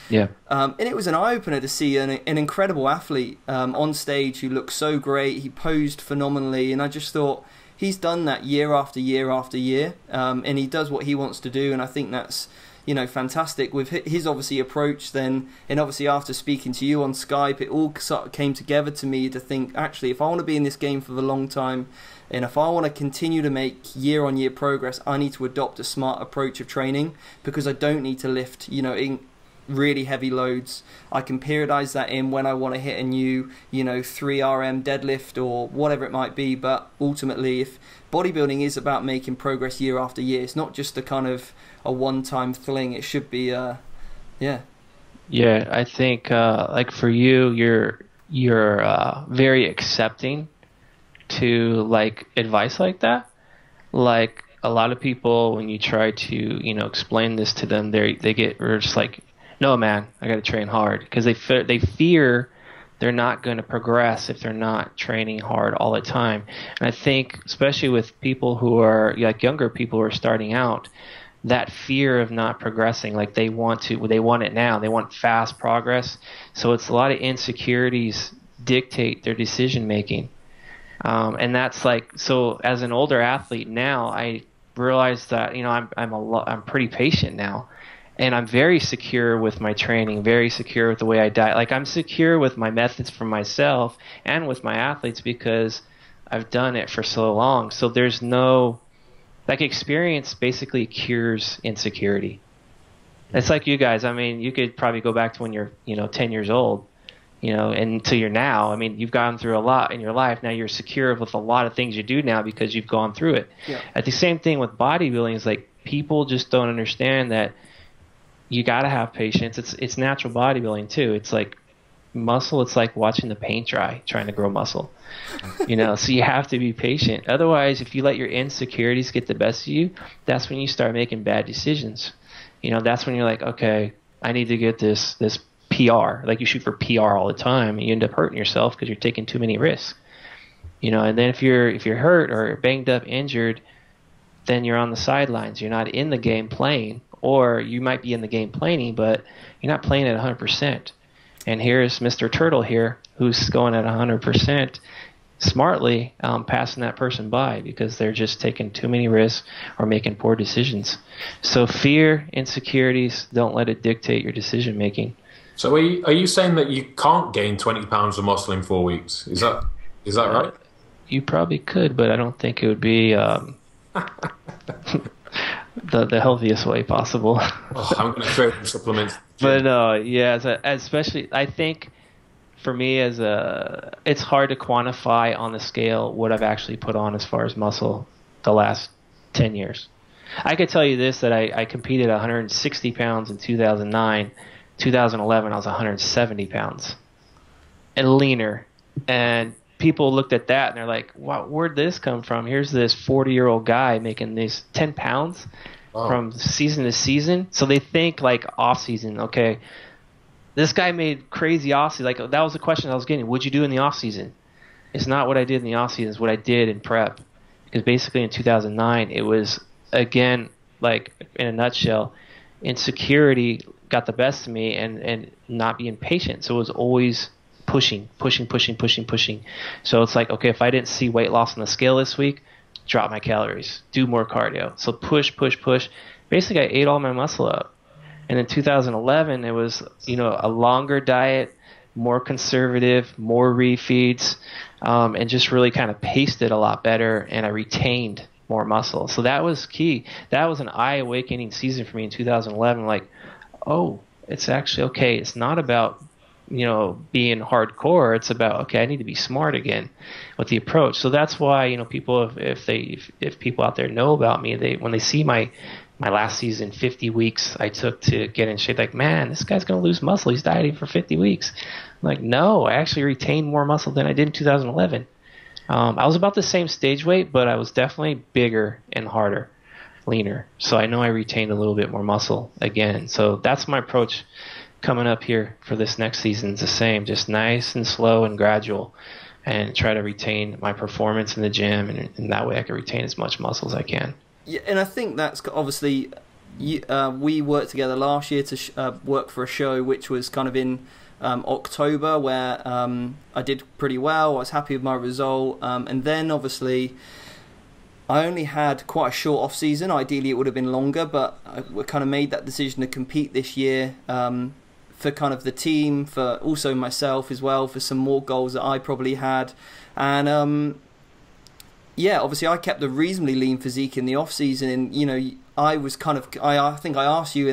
Yeah. And it was an eye-opener to see an incredible athlete on stage who looked so great. He posed phenomenally, and I just thought, he's done that year after year after year, and he does what he wants to do, and I think that's, you know, fantastic. With his obviously approach then, and obviously after speaking to you on Skype, it all sort of came together to me to think, actually, if I want to be in this game for the long time, and if I want to continue to make year-on-year progress, I need to adopt a smart approach of training, because I don't need to lift, you know, in really heavy loads. I can periodize that in when I want to hit a new, you know, 3RM deadlift or whatever it might be. But ultimately, if bodybuilding is about making progress year after year, it's not just a kind of a one-time fling. It should be, yeah. Yeah, I think like for you, you're very accepting to like advice like that. Like a lot of people, when you try to, you know, explain this to them, they're just like, no man, I got to train hard, because they fear they're not going to progress if they're not training hard all the time. And I think especially with people who are like younger people who are starting out, that fear of not progressing, like they want it now, they want fast progress. So it's a lot of insecurities dictate their decision making. And that's like, so as an older athlete now, I realize that, you know, I'm pretty patient now, and I'm very secure with my training, very secure with the way I diet. Like I'm secure with my methods for myself and with my athletes, because I've done it for so long. So there's no, like, experience basically cures insecurity. It's like you guys, I mean, you could probably go back to when you're, you know, 10 years old, you know, and to you're now. I mean, you've gone through a lot in your life. Now you're secure with a lot of things you do now because you've gone through it. Yeah. At the same thing with bodybuilding is like people just don't understand that you got to have patience. It's natural bodybuilding too. It's like muscle. It's like watching the paint dry, trying to grow muscle, you know, so you have to be patient. Otherwise, if you let your insecurities get the best of you, that's when you start making bad decisions. You know, that's when you're like, okay, I need to get this PR. Like you shoot for PR all the time, and you end up hurting yourself because you're taking too many risks. You know, and then if you're hurt or banged up, injured, then you're on the sidelines. You're not in the game playing, or you might be in the game playing, but you're not playing at 100%. And here's Mr. Turtle here, who's going at 100%, smartly passing that person by because they're just taking too many risks or making poor decisions. So fear, insecurities, don't let it dictate your decision making. So are you saying that you can't gain 20 pounds of muscle in 4 weeks? Is that right? You probably could, but I don't think it would be the healthiest way possible. Oh, I'm going to throw some supplements. But yeah, especially I think for me it's hard to quantify on the scale what I've actually put on as far as muscle the last 10 years. I could tell you this, that I competed 160 pounds in 2009. 2011, I was 170 pounds and leaner. And people looked at that and they're like, wow, where'd this come from? Here's this 40-year-old guy making these 10 pounds from season to season. So they think like off season, okay, this guy made crazy off season. Like that was the question I was getting. What'd you do in the off season? It's not what I did in the off season, it's what I did in prep. Because basically in 2009, it was, again, like in a nutshell, insecurity got the best of me and not being patient. So it was always pushing. So it's like, okay, if I didn't see weight loss on the scale this week, drop my calories, do more cardio. So push. Basically, I ate all my muscle up. And in 2011, it was, you know, a longer diet, more conservative, more refeeds, and just really kind of paced it a lot better, and I retained more muscle. So that was key. That was an eye-awakening season for me in 2011. Like, oh, it's actually okay. It's not about, being hardcore. It's about, okay, I need to be smart again with the approach. So that's why, people, if people out there know about me, when they see my last season, 50 weeks I took to get in shape, like, man, this guy's going to lose muscle. He's dieting for 50 weeks. I'm like, no, I actually retained more muscle than I did in 2011. I was about the same stage weight, but I was definitely bigger and harder, leaner. So I know I retained a little bit more muscle again. So that's my approach coming up here for this next season. It's the same, just nice and slow and gradual, and try to retain my performance in the gym, and that way I can retain as much muscle as I can. Yeah, and I think that's obviously, we worked together last year to work for a show which was kind of in October, where I did pretty well. I was happy with my result, and then obviously I only had quite a short off season. Ideally it would have been longer, but we kind of made that decision to compete this year, for kind of the team, for also myself as well, for some more goals that I probably had. And yeah, obviously I kept a reasonably lean physique in the off season, and I was kind of, I think I asked you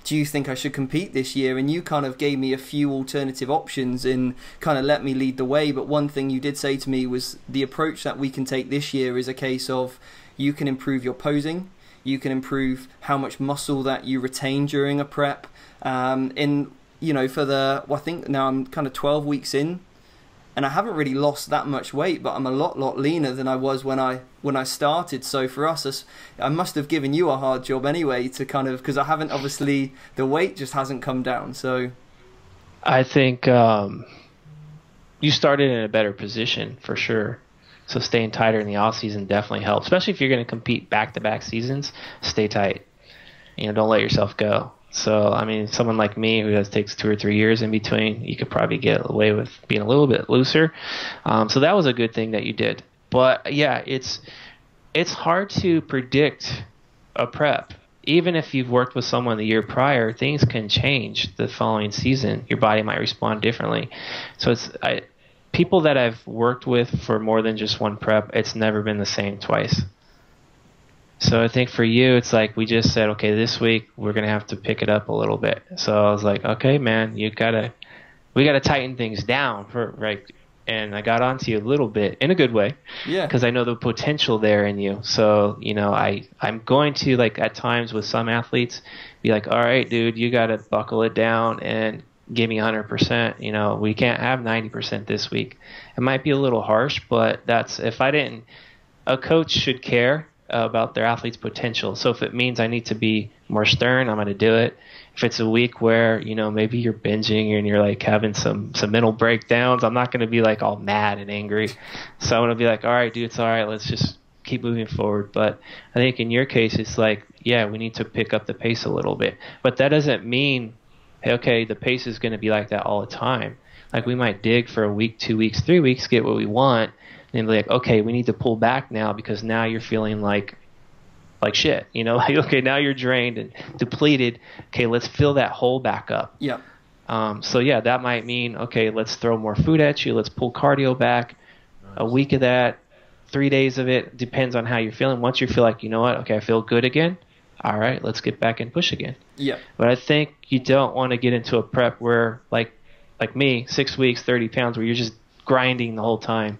do you think I should compete this year? And you kind of gave me a few alternative options and kind of let me lead the way. But one thing you did say to me was the approach that we can take this year is a case of, you can improve your posing, you can improve how much muscle that you retain during a prep. I think now I'm kind of 12 weeks in, and I haven't really lost that much weight, but I'm a lot leaner than I was when I started. So for us, I must have given you a hard job anyway, to kind of, because I haven't, obviously the weight just hasn't come down. So I think you started in a better position for sure. So staying tighter in the off season definitely helps, especially if you're going to compete back-to-back seasons. Stay tight. Don't let yourself go. So, I mean, someone like me who takes 2 or 3 years in between, you could probably get away with being a little bit looser. So that was a good thing that you did. But yeah, it's hard to predict a prep. Even if you've worked with someone the year prior, things can change the following season. Your body might respond differently. So people that I've worked with for more than just one prep, it's never been the same twice. So I think for you, it's like we just said, okay, this week we're going to have to pick it up a little bit. So I was like, okay, man, we got to tighten things down, right? And I got onto you a little bit in a good way. Yeah. Because I know the potential there in you. So, I'm going to, like, at times with some athletes, be like, all right, dude, you got to buckle it down and give me 100%. We can't have 90% this week. It might be a little harsh, but a coach should care about their athlete's potential. So if it means I need to be more stern, I'm going to do it. If it's a week where, maybe you're binging and you're like having some mental breakdowns, I'm not going to be like all mad and angry. So I'm going to be like, all right, dude, it's all right. Let's just keep moving forward. But I think in your case, it's like, yeah, we need to pick up the pace a little bit. But that doesn't mean, hey, okay, the pace is going to be like that all the time. Like, we might dig for a week, 2 weeks, 3 weeks, get what we want, and be like, okay, we need to pull back now because now you're feeling like shit, like, okay, now you're drained and depleted. Okay, let's fill that hole back up. Yeah. So yeah, that might mean, okay, let's throw more food at you. Let's pull cardio back. Nice. A week of that, 3 days of it, depends on how you're feeling. Once you feel like, you know what, okay, I feel good again. All right, let's get back and push again. Yeah. But I think you don't want to get into a prep where, like me, 6 weeks, 30 pounds, where you're just grinding the whole time.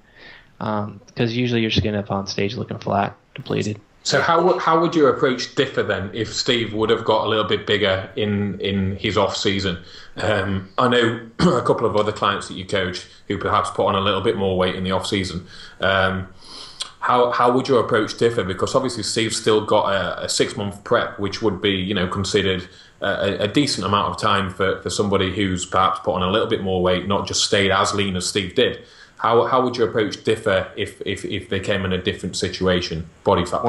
Because usually you're just getting up on stage looking flat, depleted. So how would your approach differ then if Steve would have got a little bit bigger in his off season? I know a couple of other clients that you coach who perhaps put on a little bit more weight in the off season. How would your approach differ? Because obviously Steve's still got a 6 month prep, which would be considered a decent amount of time for somebody who's perhaps put on a little bit more weight, not just stayed as lean as Steve did. How would your approach differ if they came in a different situation? Body fat.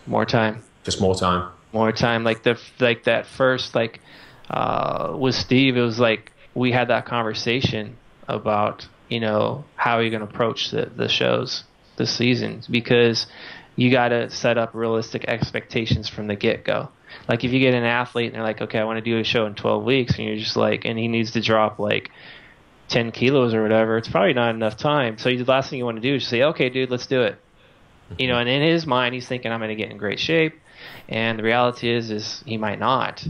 More time. Just more time. More time. Like that first, with Steve, it was like we had that conversation about how are you going to approach the shows this season, because you got to set up realistic expectations from the get-go. Like, if you get an athlete and they're like, okay, I want to do a show in 12 weeks, and you're just like, and he needs to drop like 10 kilos or whatever, it's probably not enough time. So the last thing you want to do is say, okay, dude, let's do it. You know, and in his mind, he's thinking, I'm going to get in great shape. And the reality is he might not.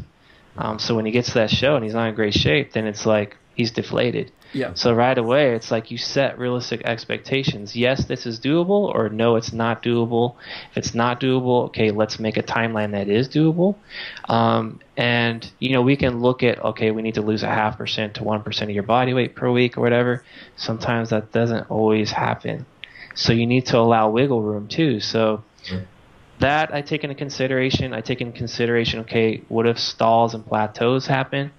So when he gets to that show and he's not in great shape, then it's like he's deflated. Yeah. So right away, it's like you set realistic expectations. Yes, this is doable, or no, it's not doable. If it's not doable, okay, let's make a timeline that is doable. And, you know, we can look at, okay, we need to lose 0.5% to 1% of your body weight per week or whatever. Sometimes that doesn't always happen. So you need to allow wiggle room too. So that I take into consideration. I take into consideration, okay, what if stalls and plateaus happen?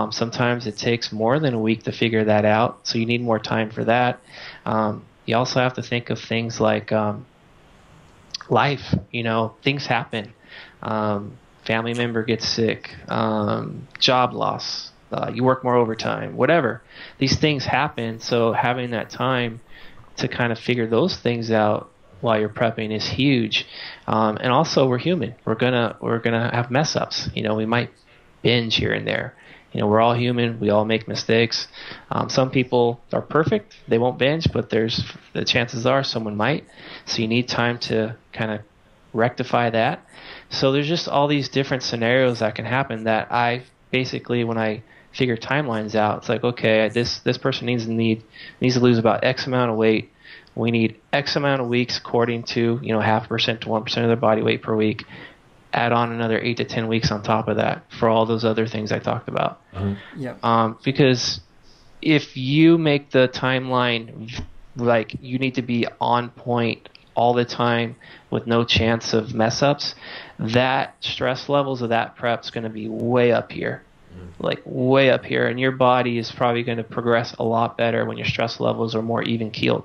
Sometimes it takes more than a week to figure that out, so you need more time for that. You also have to think of things like life. You know, things happen. Family member gets sick, job loss, you work more overtime, whatever. These things happen, so having that time to kind of figure those things out while you're prepping is huge. And also, we're human. We're gonna have mess ups. You know, we might binge here and there. You know, we're all human. We all make mistakes. Some people are perfect. They won't binge, but the chances are someone might. So you need time to kind of rectify that. So there's just all these different scenarios that can happen that I basically, when I figure timelines out, it's like, okay, this person needs to lose about X amount of weight. We need X amount of weeks according to, you know, 0.5% to 1% of their body weight per week. Add on another 8 to 10 weeks on top of that for all those other things I talked about. Yeah. Because if you make the timeline like you need to be on point all the time with no chance of mess ups, that stress levels of that prep is going to be way up here. Like way up here, and your body is probably going to progress a lot better when your stress levels are more even keeled.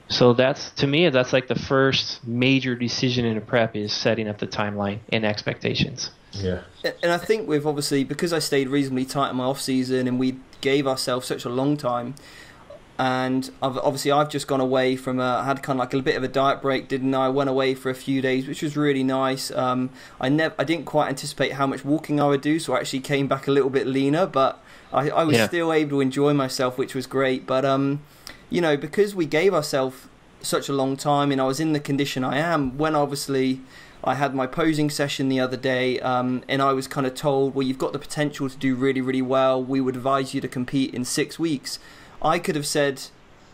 So that's, to me, that's like the first major decision in a prep, is setting up the timeline and expectations. Yeah. And I think with, obviously, because I stayed reasonably tight in my off season and we gave ourselves such a long time, and I've just gone away from I had kind of like a bit of a diet break, didn't I? I went away for a few days, which was really nice. I didn't quite anticipate how much walking I would do, so I actually came back a little bit leaner, but I was still able to enjoy myself, which was great. But you know, because we gave ourselves such a long time and I was in the condition I am, when obviously I had my posing session the other day, and I was kind of told, well, you've got the potential to do really, really well. We would advise you to compete in 6 weeks. I could have said,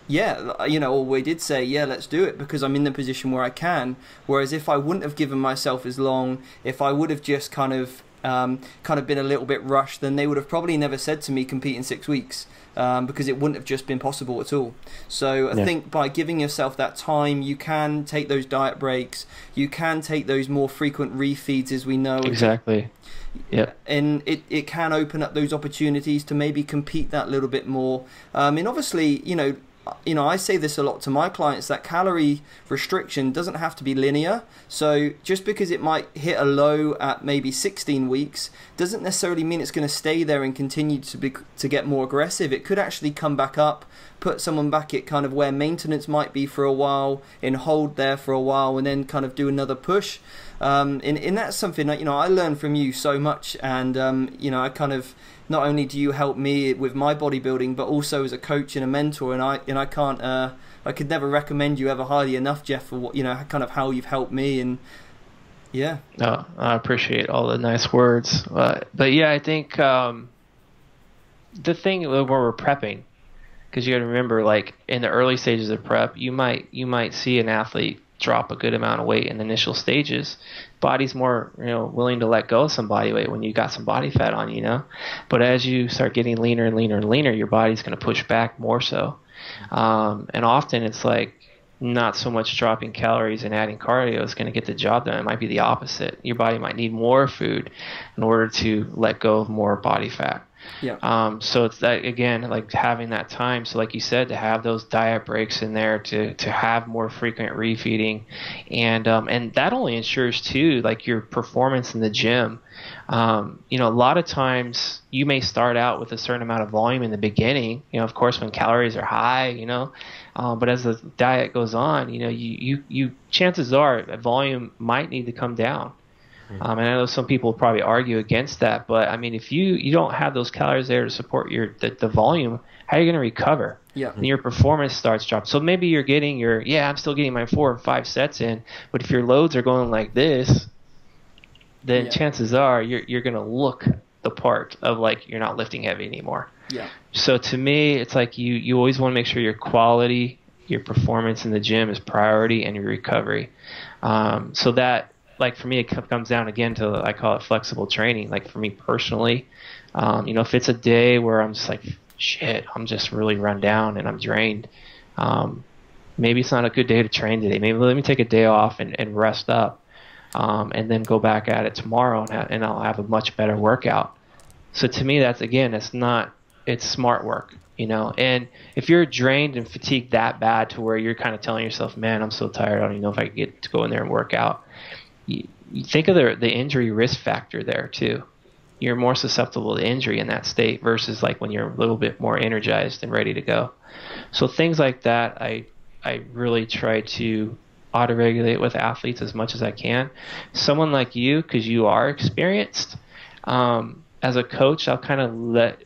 yeah, you know, or we did say, yeah, let's do it, because I'm in the position where I can. Whereas if I wouldn't have given myself as long, if I would have just kind of been a little bit rushed, then they would have probably never said to me compete in 6 weeks, because it wouldn't have just been possible at all. So I think by giving yourself that time, you can take those diet breaks, you can take those more frequent refeeds, as we know. Exactly. Yeah. And it can open up those opportunities to maybe compete that little bit more. And obviously, you know, I say this a lot to my clients, that calorie restriction doesn't have to be linear. So just because it might hit a low at maybe 16 weeks doesn't necessarily mean it's going to stay there and continue to get more aggressive. It could actually come back up, put someone back at kind of where maintenance might be for a while, and hold there for a while, and then kind of do another push. And that's something that, you know, I learned from you so much. And, you know, I kind of, not only do you help me with my bodybuilding, but also as a coach and a mentor. And I can't, I could never recommend you ever highly enough, Jeff, for what, you know, kind of how you've helped me. And yeah. No, I appreciate all the nice words. But yeah, I think the thing where we're prepping, because you got to remember, like in the early stages of prep, you might see an athlete drop a good amount of weight in the initial stages. Body's more, you know, willing to let go of some body weight when you got some body fat on, you know. But as you start getting leaner and leaner and leaner, your body's going to push back more so. And often it's like not so much dropping calories and adding cardio is going to get the job done. It might be the opposite. Your body might need more food in order to let go of more body fat. Yeah. So it's that, again, like having that time. So like you said, to have those diet breaks in there, to have more frequent refeeding, and that only ensures too, like your performance in the gym. You know, a lot of times you may start out with a certain amount of volume in the beginning, you know, of course, when calories are high, you know, but as the diet goes on, you know, you chances are volume might need to come down. And I know some people probably argue against that, but I mean, if you don't have those calories there to support the volume, how are you going to recover? Yeah. And your performance starts dropping. So maybe you're getting I'm still getting my 4 or 5 sets in, but if your loads are going like this, then chances are you're going to look the part of like you're not lifting heavy anymore. Yeah. So to me, it's like you always want to make sure your quality, your performance in the gym is priority, and your recovery. So that, like for me, it comes down again to, I call it flexible training. Like for me personally, if it's a day where I'm just like, shit, I'm just really run down and I'm drained, maybe it's not a good day to train today. Maybe let me take a day off and rest up, and then go back at it tomorrow, and I'll have a much better workout. So to me, it's smart work, and if you're drained and fatigued that bad to where you're kind of telling yourself, man, I'm so tired, I don't even know if I can get to go in there and work out. You think of the injury risk factor there too. You're more susceptible to injury in that state versus like when you're a little bit more energized and ready to go. So things like that, I really try to auto-regulate with athletes as much as I can. Someone like you, because you are experienced, as a coach, I'll kind of let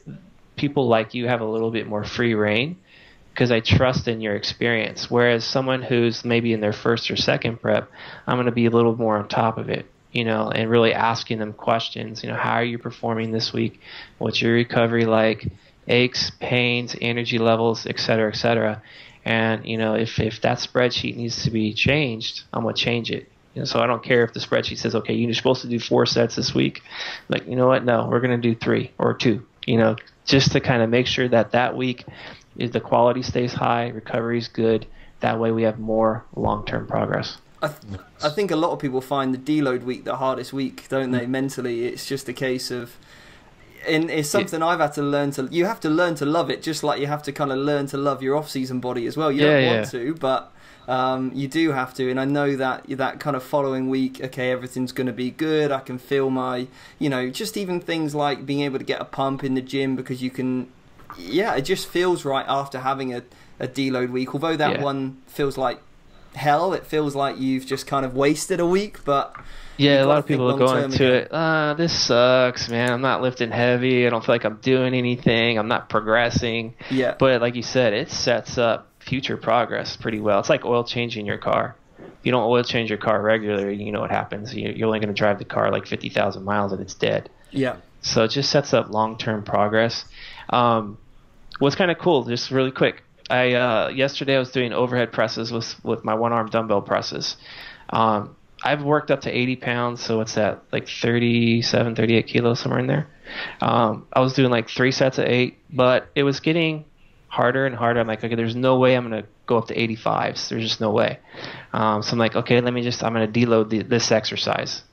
people like you have a little bit more free reign because I trust in your experience. Whereas someone who's maybe in their first or second prep, I'm going to be a little more on top of it, and really asking them questions. How are you performing this week? What's your recovery like? Aches, pains, energy levels, et cetera, et cetera. And, if that spreadsheet needs to be changed, I'm going to change it. So I don't care if the spreadsheet says, okay, you're supposed to do 4 sets this week. Like, you know what? No, we're going to do 3 or 2, just to kind of make sure that week the quality stays high, recovery is good. That way we have more long-term progress. I think a lot of people find the deload week the hardest week, don't they? Mentally, it's just a case of, and it's something I've had to learn to. You have to learn to love it, just like you have to kind of learn to love your off-season body as well. You don't want to, but you do have to. And I know that kind of following week, okay, everything's going to be good. I can feel my, just even things like being able to get a pump in the gym because you can. Yeah, it just feels right after having a deload week. Although that one feels like hell, it feels like you've just kind of wasted a week. But a lot of people are going to it. This sucks, man. I'm not lifting heavy. I don't feel like I'm doing anything. I'm not progressing. Yeah. But like you said, it sets up future progress pretty well. It's like oil changing your car. If you don't oil change your car regularly, you know what happens. You're only going to drive the car like 50,000 miles and it's dead. Yeah. So it just sets up long-term progress. What's kind of cool, just really quick, yesterday I was doing overhead presses with my one-arm dumbbell presses. I've worked up to 80 pounds, so what's that, like 37, 38 kilos, somewhere in there. I was doing like 3 sets of 8, but it was getting harder and harder. I'm like, okay, there's no way I'm going to go up to 85s. There's just no way. So I'm like, okay, I'm going to deload this exercise.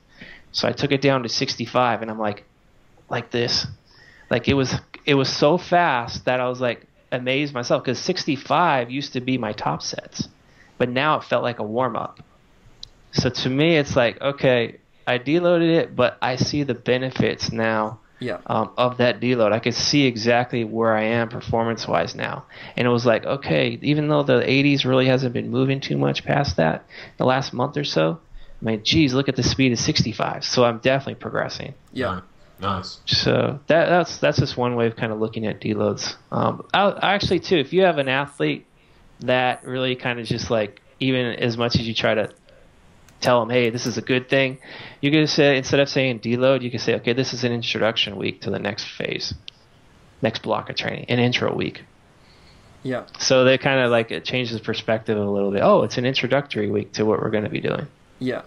So I took it down to 65, and I'm like this. Like it was so fast that I was like amazed myself, because 65 used to be my top sets, but now it felt like a warm-up. So to me, it's like, okay, I deloaded it, but I see the benefits now of that deload. I could see exactly where I am performance-wise now. And it was like, okay, even though the 80s really hasn't been moving too much past that the last month or so, I mean, geez, look at the speed of 65. So I'm definitely progressing. Yeah. Nice. So that's just one way of kind of looking at deloads. Actually, too, if you have an athlete that really kind of just like, even as much as you try to tell them, hey, this is a good thing, you can say, instead of saying deload, you can say, okay, this is an introduction week to the next phase, next block of training, an intro week. Yeah. So they kind of like, it changes perspective a little bit. Oh, it's an introductory week to what we're going to be doing. Yeah.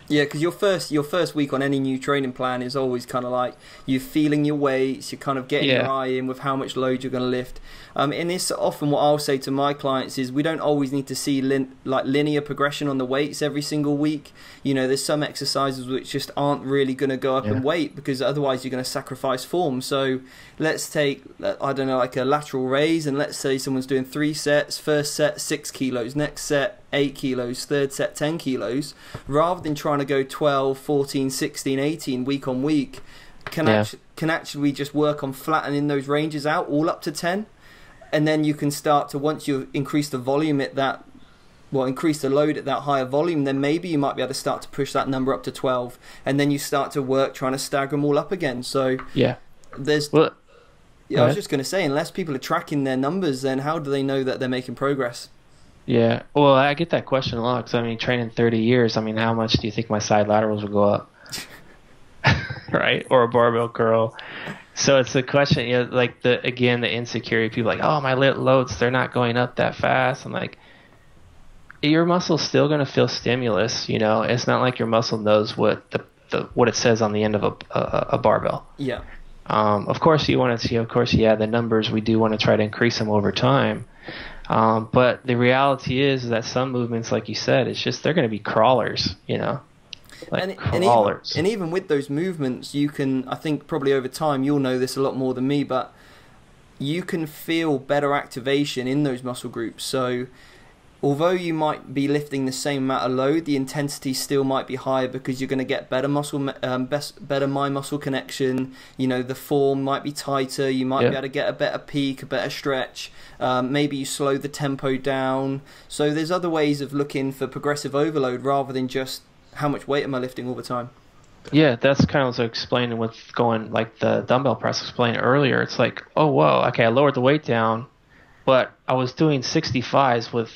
Yeah, because your first week on any new training plan is always kind of like you're feeling your weights, you're kind of getting your eye in with how much load you're going to lift. And it's often what I'll say to my clients is we don't always need to see linear progression on the weights every single week. There's some exercises which just aren't really going to go up in weight because otherwise you're going to sacrifice form. So let's take, I don't know, like a lateral raise, and let's say someone's doing 3 sets, first set 6 kilos, next set 8 kilos, third set 10 kilos, rather than trying to go 12, 14, 16, 18 week on week, can actually just work on flattening those ranges out all up to 10, and then you can start to, once you increase the volume at that increase the load at that higher volume, then maybe you might be able to start to push that number up to 12, and then you start to work trying to stagger them all up again. So yeah, there's. Well, yeah, I was just going to say, unless people are tracking their numbers, then how do they know that they're making progress? Yeah, well, I get that question a lot because, I mean, training 30 years, I mean, how much do you think my side laterals will go up? Right? Or a barbell curl. So it's a question, you know, like, the insecurity. People are like, oh, my loads, they're not going up that fast. I'm like, your muscle's still going to feel stimulus, you know? It's not like your muscle knows what what it says on the end of a barbell. Yeah. Of course, you want to see, the numbers, we do want to try to increase them over time. But the reality is that some movements, like you said, it's just they're going to be crawlers, you know, like crawlers. And even with those movements, you can, I think probably over time, you'll know this a lot more than me, but you can feel better activation in those muscle groups. So although you might be lifting the same amount of load, the intensity still might be higher because you're going to get better better mind-muscle connection. You know, the form might be tighter. You might be able to get a better peak, a better stretch. Maybe you slow the tempo down. So there's other ways of looking for progressive overload rather than just how much weight am I lifting all the time. Yeah, that's kind of like explaining what's going, like the dumbbell press explained earlier. It's like, oh, whoa, okay, I lowered the weight down, but I was doing 65s with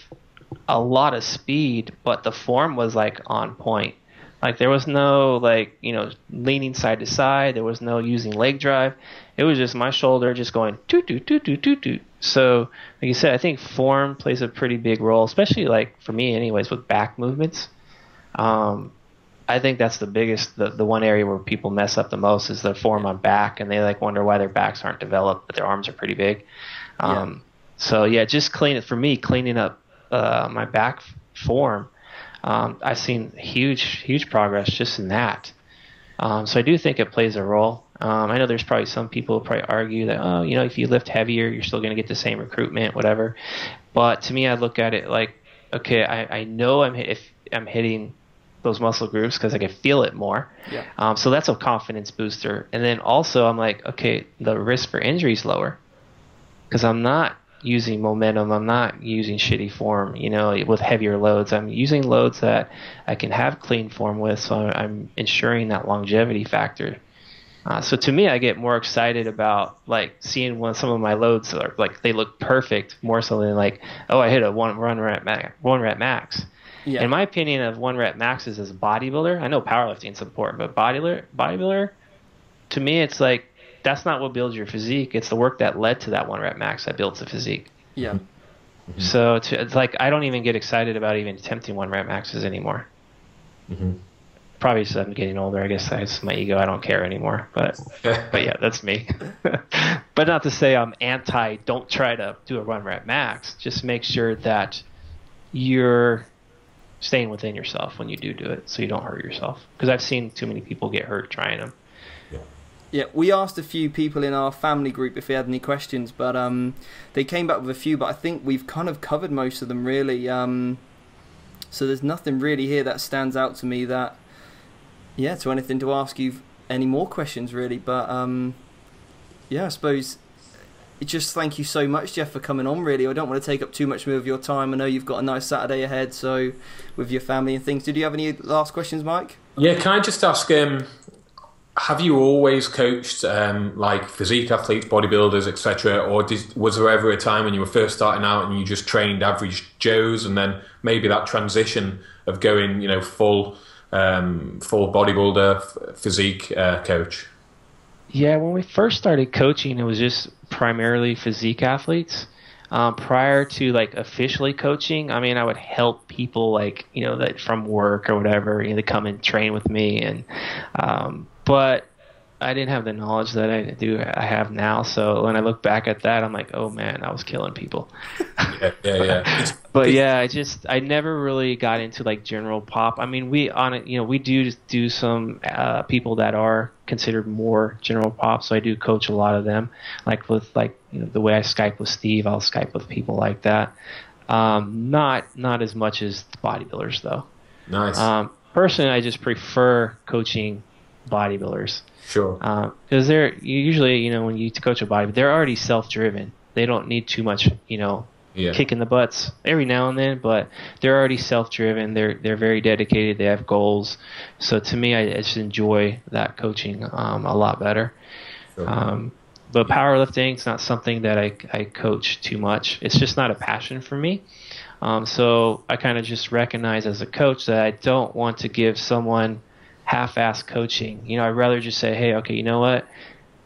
a lot of speed, but the form was like on point. Like there was no like, you know, leaning side to side. There was no using leg drive. It was just my shoulder just going toot toot toot toot toot toot. So like you said, I think form plays a pretty big role, especially like for me anyways with back movements. I think that's the biggest, the one area where people mess up the most is their form on back, and they like wonder why their backs aren't developed, but their arms are pretty big. So yeah, just cleaning up my back form, I've seen huge progress just in that. So I do think it plays a role. I know there's probably some people who probably argue that, oh, you know, if you lift heavier, you're still going to get the same recruitment, whatever. But to me, I look at it like, okay, I know if I'm hitting those muscle groups because I can feel it more. Yeah. So that's a confidence booster. And then also I'm like, okay, the risk for injury is lower because I'm not using momentum. I'm not using shitty form, you know, with heavier loads. I'm using loads that I can have clean form with, so I'm ensuring that longevity factor. So to me, I get more excited about like seeing when some of my loads are like they look perfect, more so than like, oh, I hit a one rep max. Yeah. In my opinion, of 1 rep maxes as a bodybuilder, I know powerlifting is important, but bodybuilder, to me, it's like that's not what builds your physique. It's the work that led to that 1 rep max that builds the physique. Yeah. Mm-hmm. So it's like I don't even get excited about even attempting 1 rep maxes anymore. Mm-hmm. Probably because I'm getting older. I guess that's my ego. I don't care anymore. But yeah, that's me. But not to say I'm anti. Don't try to do a 1 rep max. Just make sure that you're staying within yourself when you do it, so you don't hurt yourself. Because I've seen too many people get hurt trying them. Yeah, we asked a few people in our family group if they had any questions, but they came back with a few, but I think we've kind of covered most of them, really. So there's nothing really here that stands out to me that, to anything to ask you any more questions, really. But, I suppose just thank you so much, Jeff, for coming on, really. I don't want to take up too much more of your time. I know you've got a nice Saturday ahead, so with your family and things. Did you have any last questions, Mike? Yeah, can I just ask, have you always coached like physique athletes, bodybuilders, etc., or was there ever a time when you were first starting out and you just trained average Joes, and then maybe that transition of going, you know, full bodybuilder physique coach? Yeah, when we first started coaching, it was just primarily physique athletes. Prior to like officially coaching, I mean, I would help people like, you know, that from work or whatever, you know, they come and train with me, and but I didn't have the knowledge that I have now. So when I look back at that, I'm like, oh man, I was killing people. Yeah. But yeah, I never really got into like general pop. I mean, we do some people that are considered more general pop. So I do coach a lot of them, like with like, you know, the way I Skype with Steve, I'll Skype with people like that. Not as much as bodybuilders though. Nice. Personally, I just prefer coaching bodybuilders. Sure. Because they're usually, you know, when you coach a bodybuilder, they're already self-driven. They don't need too much, you know, kicking the butts every now and then, but they're already self-driven. They're very dedicated. They have goals. So to me, I just enjoy that coaching a lot better. Sure. But powerlifting is not something that I coach too much. It's just not a passion for me. So I kind of just recognize as a coach that I don't want to give someone half-ass coaching. You know, I'd rather just say, hey, okay, you know what?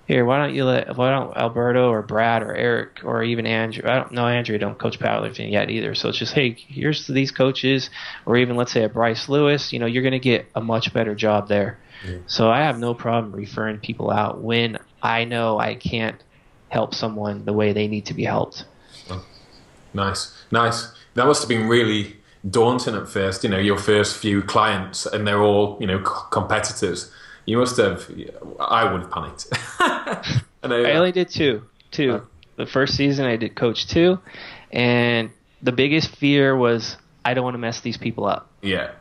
Here, why don't Alberto or Brad or Eric or even Andrew? Andrew don't coach powerlifting yet either. So it's just, hey, here's these coaches, or even let's say a Bryce Lewis. You know, you're going to get a much better job there. Yeah. So I have no problem referring people out when I know I can't help someone the way they need to be helped. Oh, nice. That must have been really daunting at first. You know, your first few clients, and they're all, you know, competitors. You must have. I would have panicked. I only did two. The first season I did coach 2, and the biggest fear was I don't want to mess these people up. Yeah.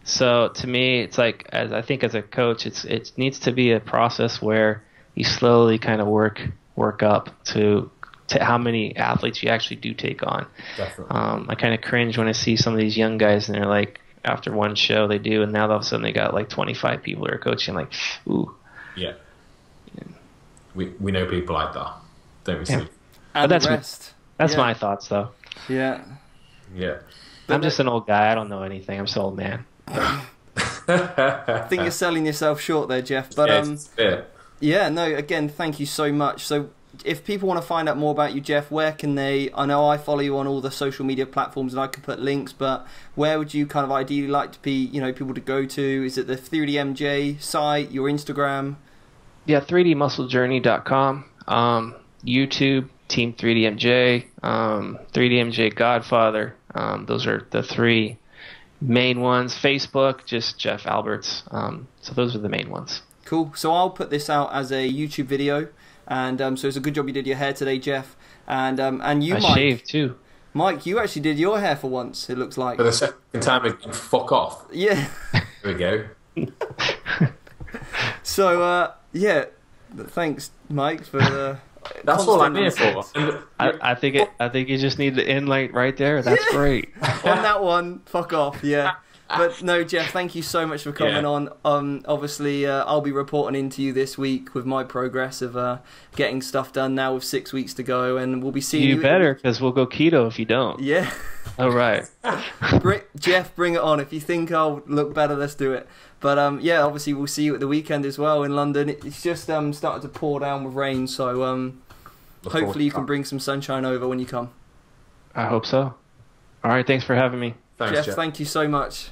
So to me, it's like, as a coach, it needs to be a process where you slowly kind of work up to how many athletes you actually do take on. Definitely. I kind of cringe when I see some of these young guys, and they're like, after one show they do, and now all of a sudden they got like 25 people who are coaching. Like, ooh. Yeah. We know people like that, don't we, Steve? And but the rest. That's my thoughts, though. Yeah. Yeah. I'm just an old guy. I don't know anything. I'm so old, man. I think you're selling yourself short there, Jeff. But again, thank you so much. So if people want to find out more about you, Jeff, where can they? I know I follow you on all the social media platforms, and I can put links, but where would you kind of ideally like to be, you know, people to go to? Is it the 3DMJ site, your Instagram? Yeah, 3dmusclejourney.com, YouTube, Team 3DMJ, 3DMJ Godfather. Those are the 3 main ones. Facebook, just Jeff Alberts. So those are the main ones. Cool. So I'll put this out as a YouTube video. And so it's a good job you did your hair today, Jeff. And you, Mike. I shaved too. Mike, you actually did your hair for once, it looks like. For the second time, again, fuck off. Yeah. There we go. So, thanks, Mike, for the... That's all I'm here for. I think you just need the inlight right there. That's great. On that one, fuck off, yeah. But no, Jeff, thank you so much for coming on. Obviously, I'll be reporting into you this week with my progress of getting stuff done now with 6 weeks to go, and we'll be seeing you. You better, because we'll go keto if you don't. Yeah. All right. Jeff, bring it on. If you think I'll look better, let's do it. But obviously we'll see you at the weekend as well in London. It's just started to pour down with rain, so hopefully you can bring some sunshine over when you come. I hope so. All right, thanks for having me. Thanks, Jeff. Thank you so much.